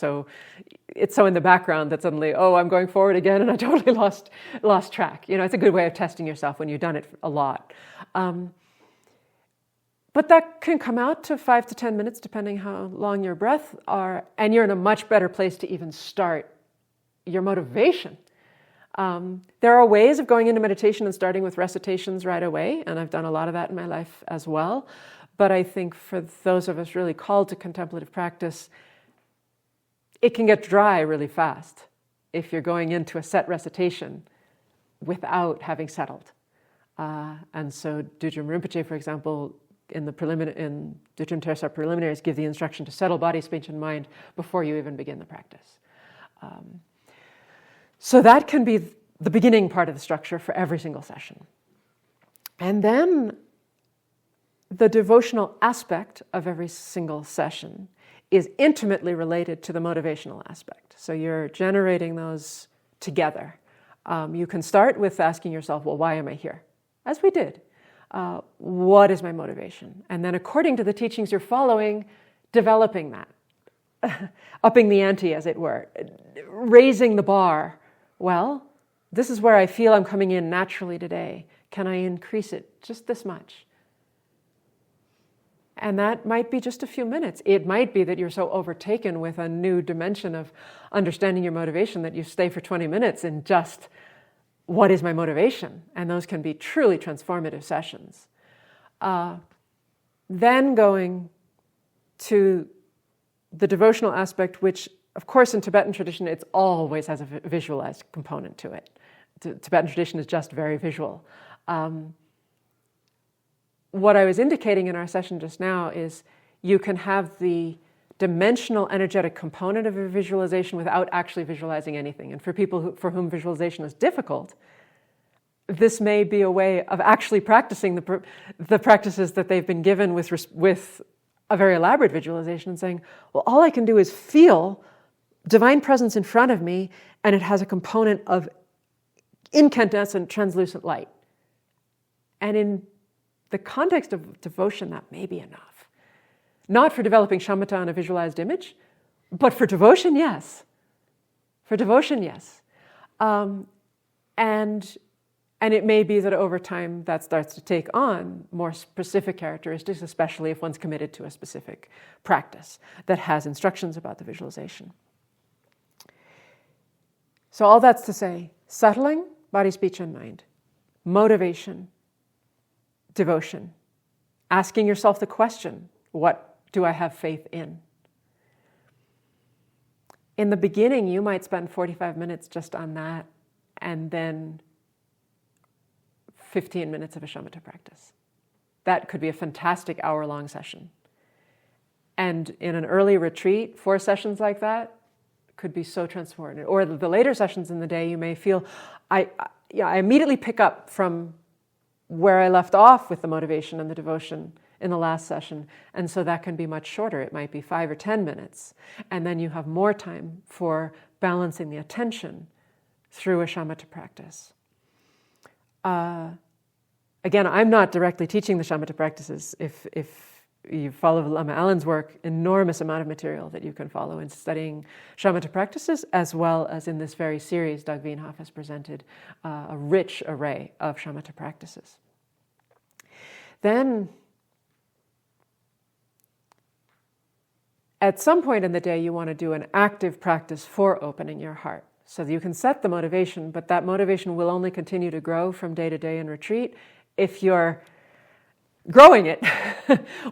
it's so in the background that suddenly, I'm going forward again and I totally lost track. It's a good way of testing yourself when you've done it a lot. But that can come out to 5 to 10 minutes, depending how long your breaths are, and you're in a much better place to even start your motivation. There are ways of going into meditation and starting with recitations right away, and I've done a lot of that in my life as well. But I think for those of us really called to contemplative practice, it can get dry really fast if you're going into a set recitation without having settled. And so Dudjom Rinpoche, for example, in Dudjom Tersar preliminaries, give the instruction to settle body, speech, and mind before you even begin the practice. So that can be the beginning part of the structure for every single session. And then the devotional aspect of every single session is intimately related to the motivational aspect. So you're generating those together. You can start with asking yourself, well, why am I here? As we did. What is my motivation? And then according to the teachings you're following, developing that. Upping the ante, as it were. Raising the bar. Well, this is where I feel I'm coming in naturally today. Can I increase it just this much? And that might be just a few minutes. It might be that you're so overtaken with a new dimension of understanding your motivation that you stay for 20 minutes in just, what is my motivation? And those can be truly transformative sessions. Then going to the devotional aspect, which, of course, in Tibetan tradition, it always has a visualized component to it. Tibetan tradition is just very visual. What I was indicating in our session just now is you can have the dimensional energetic component of a visualization without actually visualizing anything. And for people for whom visualization is difficult, this may be a way of actually practicing the practices that they've been given with a very elaborate visualization and saying, well, all I can do is feel divine presence in front of me, and it has a component of incandescent, translucent light. And in the context of devotion, that may be enough. Not for developing shamatha on a visualized image, but for devotion, yes. For devotion, yes. And it may be that over time that starts to take on more specific characteristics, especially if one's committed to a specific practice that has instructions about the visualization. So all that's to say, settling, body, speech, and mind, motivation, devotion, asking yourself the question, what do I have faith in? In the beginning, you might spend 45 minutes just on that, and then 15 minutes of a shamatha practice. That could be a fantastic hour-long session. And in an early retreat, 4 sessions like that could be so transformative. Or the later sessions in the day, you may feel, I immediately pick up from where I left off with the motivation and the devotion in the last session. And so that can be much shorter. It might be 5 or 10 minutes. And then you have more time for balancing the attention through a shamatha practice. Again, I'm not directly teaching the shamatha practices. If you follow Lama Allen's work, enormous amount of material that you can follow in studying shamatha practices, as well as in this very series, Doug Wienhoff has presented a rich array of shamatha practices. Then, at some point in the day, you want to do an active practice for opening your heart. So you can set the motivation, but that motivation will only continue to grow from day to day in retreat if you're growing it,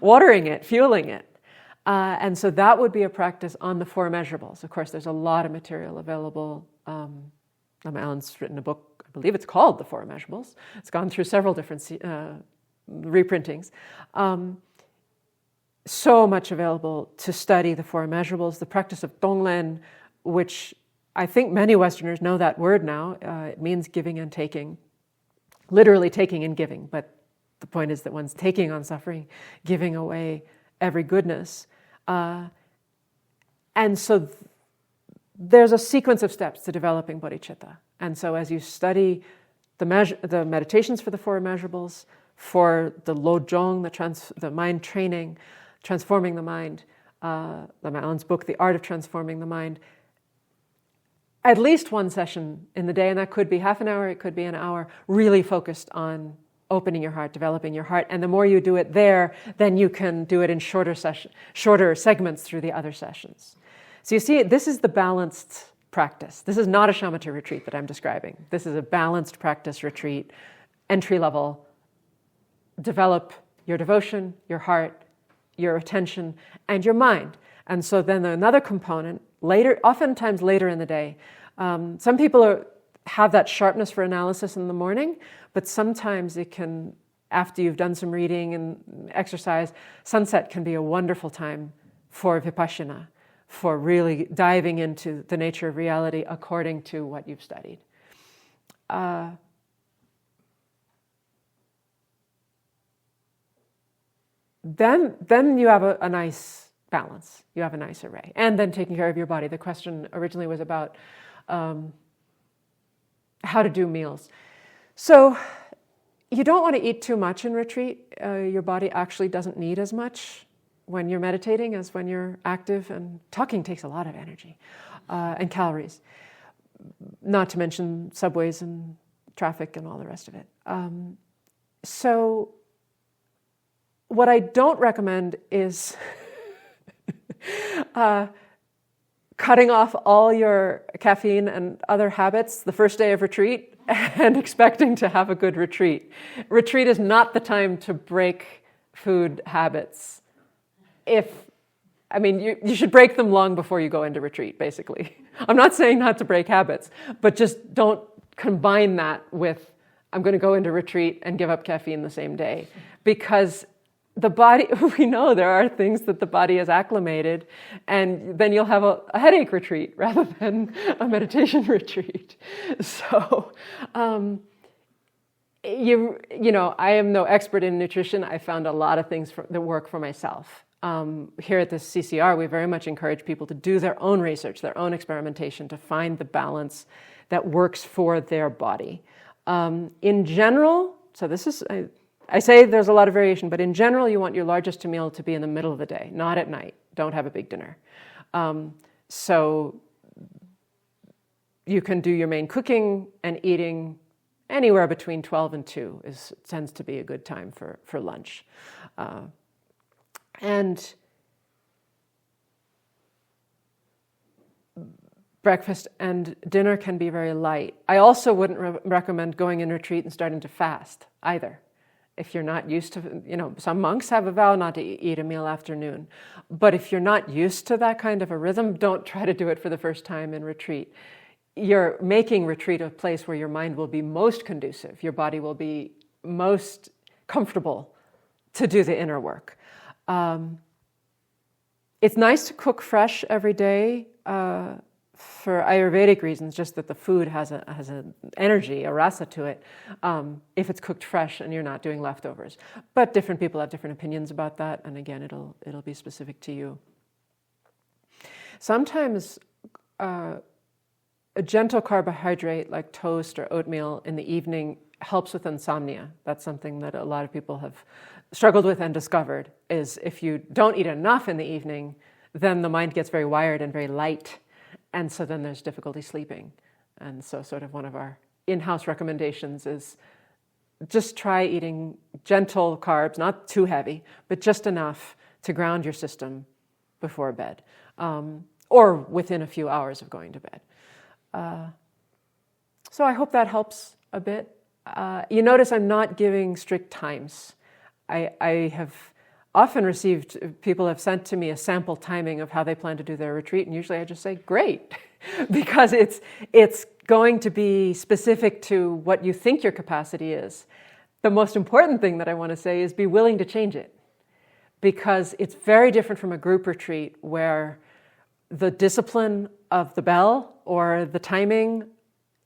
watering it, fueling it. And so that would be a practice on the 4 measurables. Of course, there's a lot of material available. Lama Allen's written a book, I believe it's called The 4 Measurables. It's gone through several different reprintings. So much available to study the 4 measurables. The practice of Tonglen, which I think many Westerners know that word now. It means giving and taking, literally taking and giving. But the point is that one's taking on suffering, giving away every goodness. And so there's a sequence of steps to developing bodhicitta. And so as you study the meditations for the 4 measurables, for the lojong, the mind training, transforming the mind, Lama Allen's book, The Art of Transforming the Mind, at least 1 session in the day, and that could be half an hour, it could be an hour, really focused on opening your heart, developing your heart. And the more you do it there, then you can do it in shorter segments through the other sessions. So you see, this is the balanced practice. This is not a shamatha retreat that I'm describing. This is a balanced practice retreat, entry level. Develop your devotion, your heart, your attention, and your mind. And so then another component, oftentimes later in the day. Some people have that sharpness for analysis in the morning, but sometimes it can, after you've done some reading and exercise, sunset can be a wonderful time for vipassana, for really diving into the nature of reality according to what you've studied. Then you have a nice balance. You have a nice array. And then taking care of your body. The question originally was about how to do meals. So you don't want to eat too much in retreat. Your body actually doesn't need as much when you're meditating as when you're active. And talking takes a lot of energy and calories. Not to mention subways and traffic and all the rest of it. So what I don't recommend is cutting off all your caffeine and other habits the first day of retreat and expecting to have a good retreat. Retreat is not the time to break food habits. You should break them long before you go into retreat, basically. I'm not saying not to break habits, but just don't combine that with, I'm going to go into retreat and give up caffeine the same day. Because the body, we know there are things that the body has acclimated, and then you'll have a headache retreat rather than a meditation retreat. So, I am no expert in nutrition. I found a lot of things that work for myself. Here at the CCR, we very much encourage people to do their own research, their own experimentation, to find the balance that works for their body. In general, so this is I say there's a lot of variation, but in general, you want your largest meal to be in the middle of the day, not at night. Don't have a big dinner. So you can do your main cooking and eating anywhere between 12 and 2 tends to be a good time for lunch. And breakfast and dinner can be very light. I also wouldn't recommend going in retreat and starting to fast either. If you're not used to, some monks have a vow not to eat a meal after noon. But if you're not used to that kind of a rhythm, don't try to do it for the first time in retreat. You're making retreat a place where your mind will be most conducive. Your body will be most comfortable to do the inner work. It's nice to cook fresh every day for Ayurvedic reasons, just that the food has an energy, a rasa to it, if it's cooked fresh and you're not doing leftovers. But different people have different opinions about that, and again, it'll be specific to you. Sometimes a gentle carbohydrate like toast or oatmeal in the evening helps with insomnia. That's something that a lot of people have struggled with and discovered, is if you don't eat enough in the evening, then the mind gets very wired and very light, and so then there's difficulty sleeping. And so sort of one of our in-house recommendations is just try eating gentle carbs, not too heavy, but just enough to ground your system before bed, or within a few hours of going to bed. So I hope that helps a bit. You notice I'm not giving strict times. I have often received, people have sent to me a sample timing of how they plan to do their retreat, and usually I just say, great, because it's going to be specific to what you think your capacity is. The most important thing that I want to say is be willing to change it, because it's very different from a group retreat where the discipline of the bell or the timing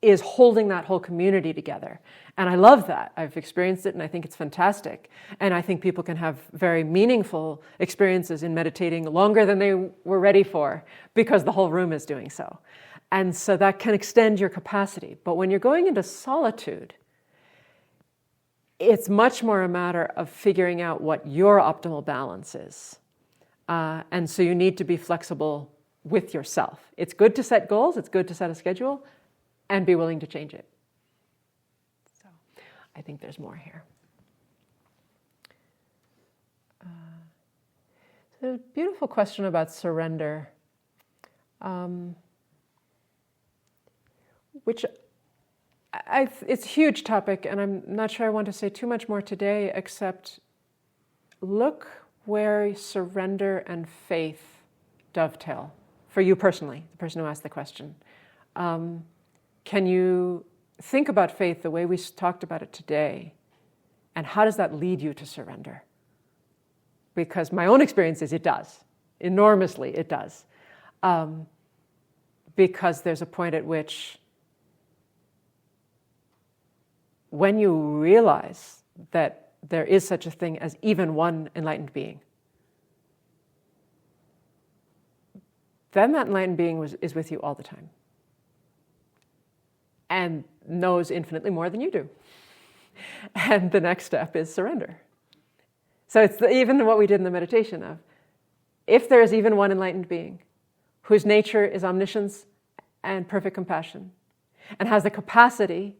is holding that whole community together. And I love that. I've experienced it and I think it's fantastic. And I think people can have very meaningful experiences in meditating longer than they were ready for because the whole room is doing so. And so that can extend your capacity. But when you're going into solitude, it's much more a matter of figuring out what your optimal balance is. And so you need to be flexible with yourself. It's good to set goals, it's good to set a schedule, and be willing to change it. So I think there's more here. So a beautiful question about surrender, which it's a huge topic, and I'm not sure I want to say too much more today, except look where surrender and faith dovetail for you personally, the person who asked the question. Can you think about faith the way we talked about it today, and how does that lead you to surrender? Because my own experience is it does. Enormously, it does. Because there's a point at which when you realize that there is such a thing as even one enlightened being, then that enlightened being is with you all the time and knows infinitely more than you do. And the next step is surrender. So it's even what we did in the meditation of, if there is even one enlightened being whose nature is omniscience and perfect compassion, and has the capacity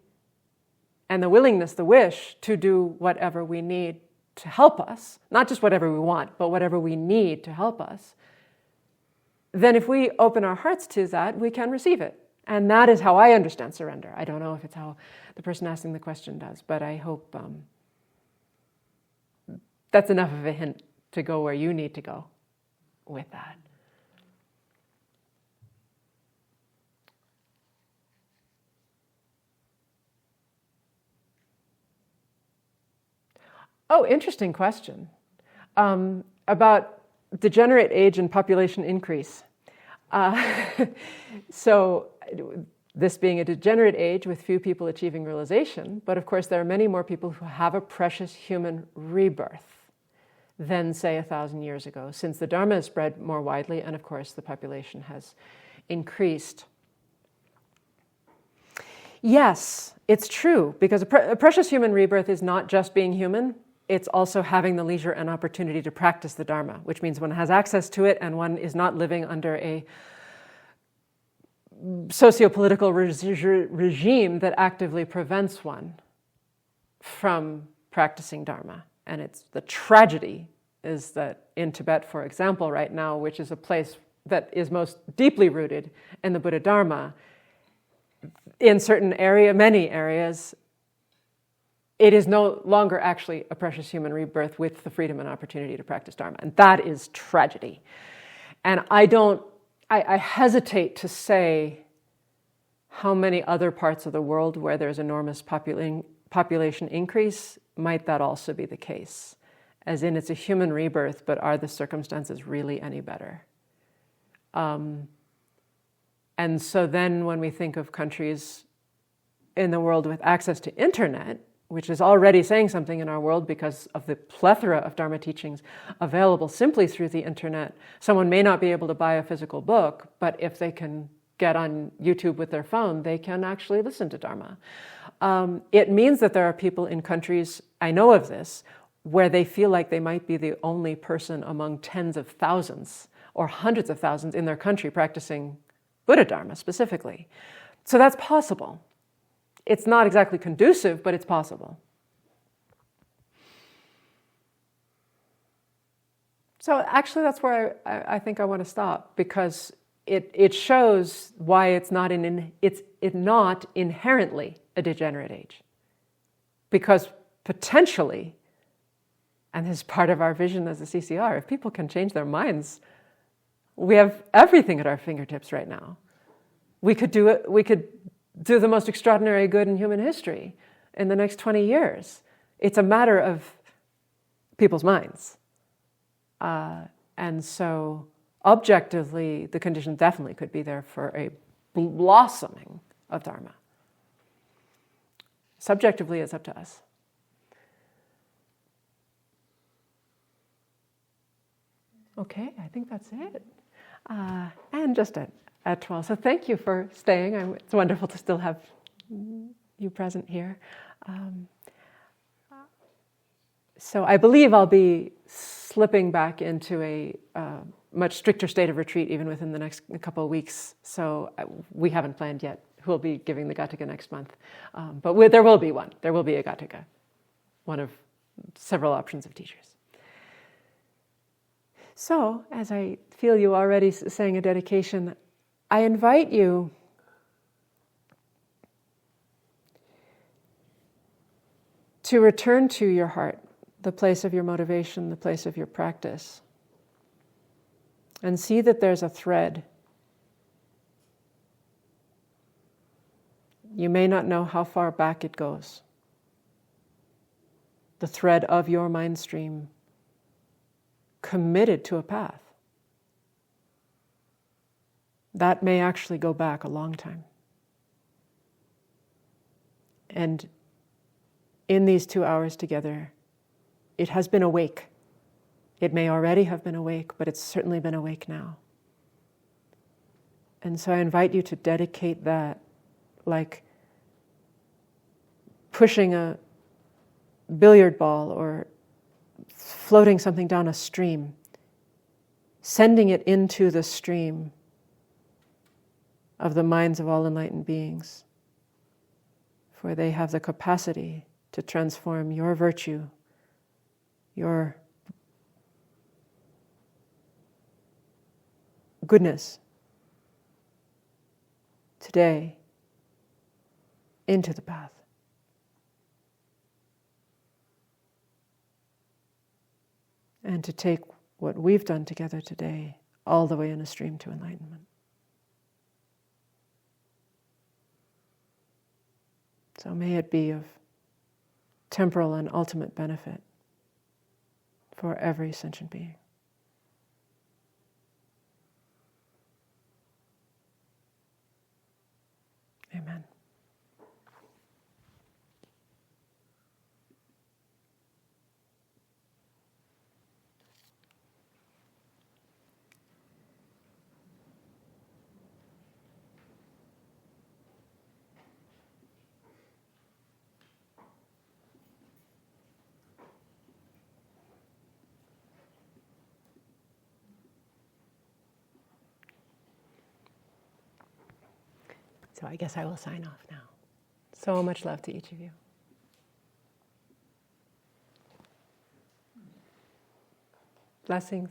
and the willingness, the wish to do whatever we need to help us, not just whatever we want, but whatever we need to help us, then if we open our hearts to that, we can receive it. And that is how I understand surrender. I don't know if it's how the person asking the question does, but I hope that's enough of a hint to go where you need to go with that. Oh, interesting question. About degenerate age and population increase. So this being a degenerate age with few people achieving realization, but of course there are many more people who have a precious human rebirth than, say, 1,000 years ago, since the Dharma has spread more widely and of course the population has increased. Yes, it's true, because a precious human rebirth is not just being human, it's also having the leisure and opportunity to practice the Dharma, which means one has access to it and one is not living under a socio-political regime that actively prevents one from practicing Dharma. And it's the tragedy is that in Tibet, for example, right now, which is a place that is most deeply rooted in the Buddha Dharma, in many areas, it is no longer actually a precious human rebirth with the freedom and opportunity to practice Dharma. And that is tragedy. And I hesitate to say how many other parts of the world where there's enormous population increase might that also be the case. As in, it's a human rebirth, but are the circumstances really any better? And so then when we think of countries in the world with access to internet, which is already saying something in our world because of the plethora of Dharma teachings available simply through the internet, someone may not be able to buy a physical book, but if they can get on YouTube with their phone, they can actually listen to Dharma. It means that there are people in countries, I know of this, where they feel like they might be the only person among tens of thousands or hundreds of thousands in their country practicing Buddha Dharma specifically. So that's possible. It's not exactly conducive, but it's possible. So actually that's where I think I want to stop, because it shows why it's not inherently a degenerate age. Because potentially, and this is part of our vision as a CCR, if people can change their minds, we have everything at our fingertips right now. We could do the most extraordinary good in human history in the next 20 years. It's a matter of people's minds. And so objectively, the condition definitely could be there for a blossoming of Dharma. Subjectively, it's up to us. Okay, I think that's it. And just at 12. So thank you for staying. It's wonderful to still have you present here. So I believe I'll be slipping back into a much stricter state of retreat even within the next couple of weeks. So we haven't planned yet who will be giving the Ghatika next month. But there will be one. There will be a Ghatika, one of several options of teachers. So, as I feel you already saying a dedication, I invite you to return to your heart, the place of your motivation, the place of your practice, and see that there's a thread. You may not know how far back it goes. The thread of your mind stream committed to a path. That may actually go back a long time. And in these 2 hours together, it has been awake. It may already have been awake, but it's certainly been awake now. And so I invite you to dedicate that, like pushing a billiard ball or floating something down a stream, sending it into the stream of the minds of all enlightened beings, for they have the capacity to transform your virtue, your goodness today into the path. And to take what we've done together today all the way in a stream to enlightenment. So may it be of temporal and ultimate benefit for every sentient being. Amen. So I guess I will sign off now. So much love to each of you. Blessings.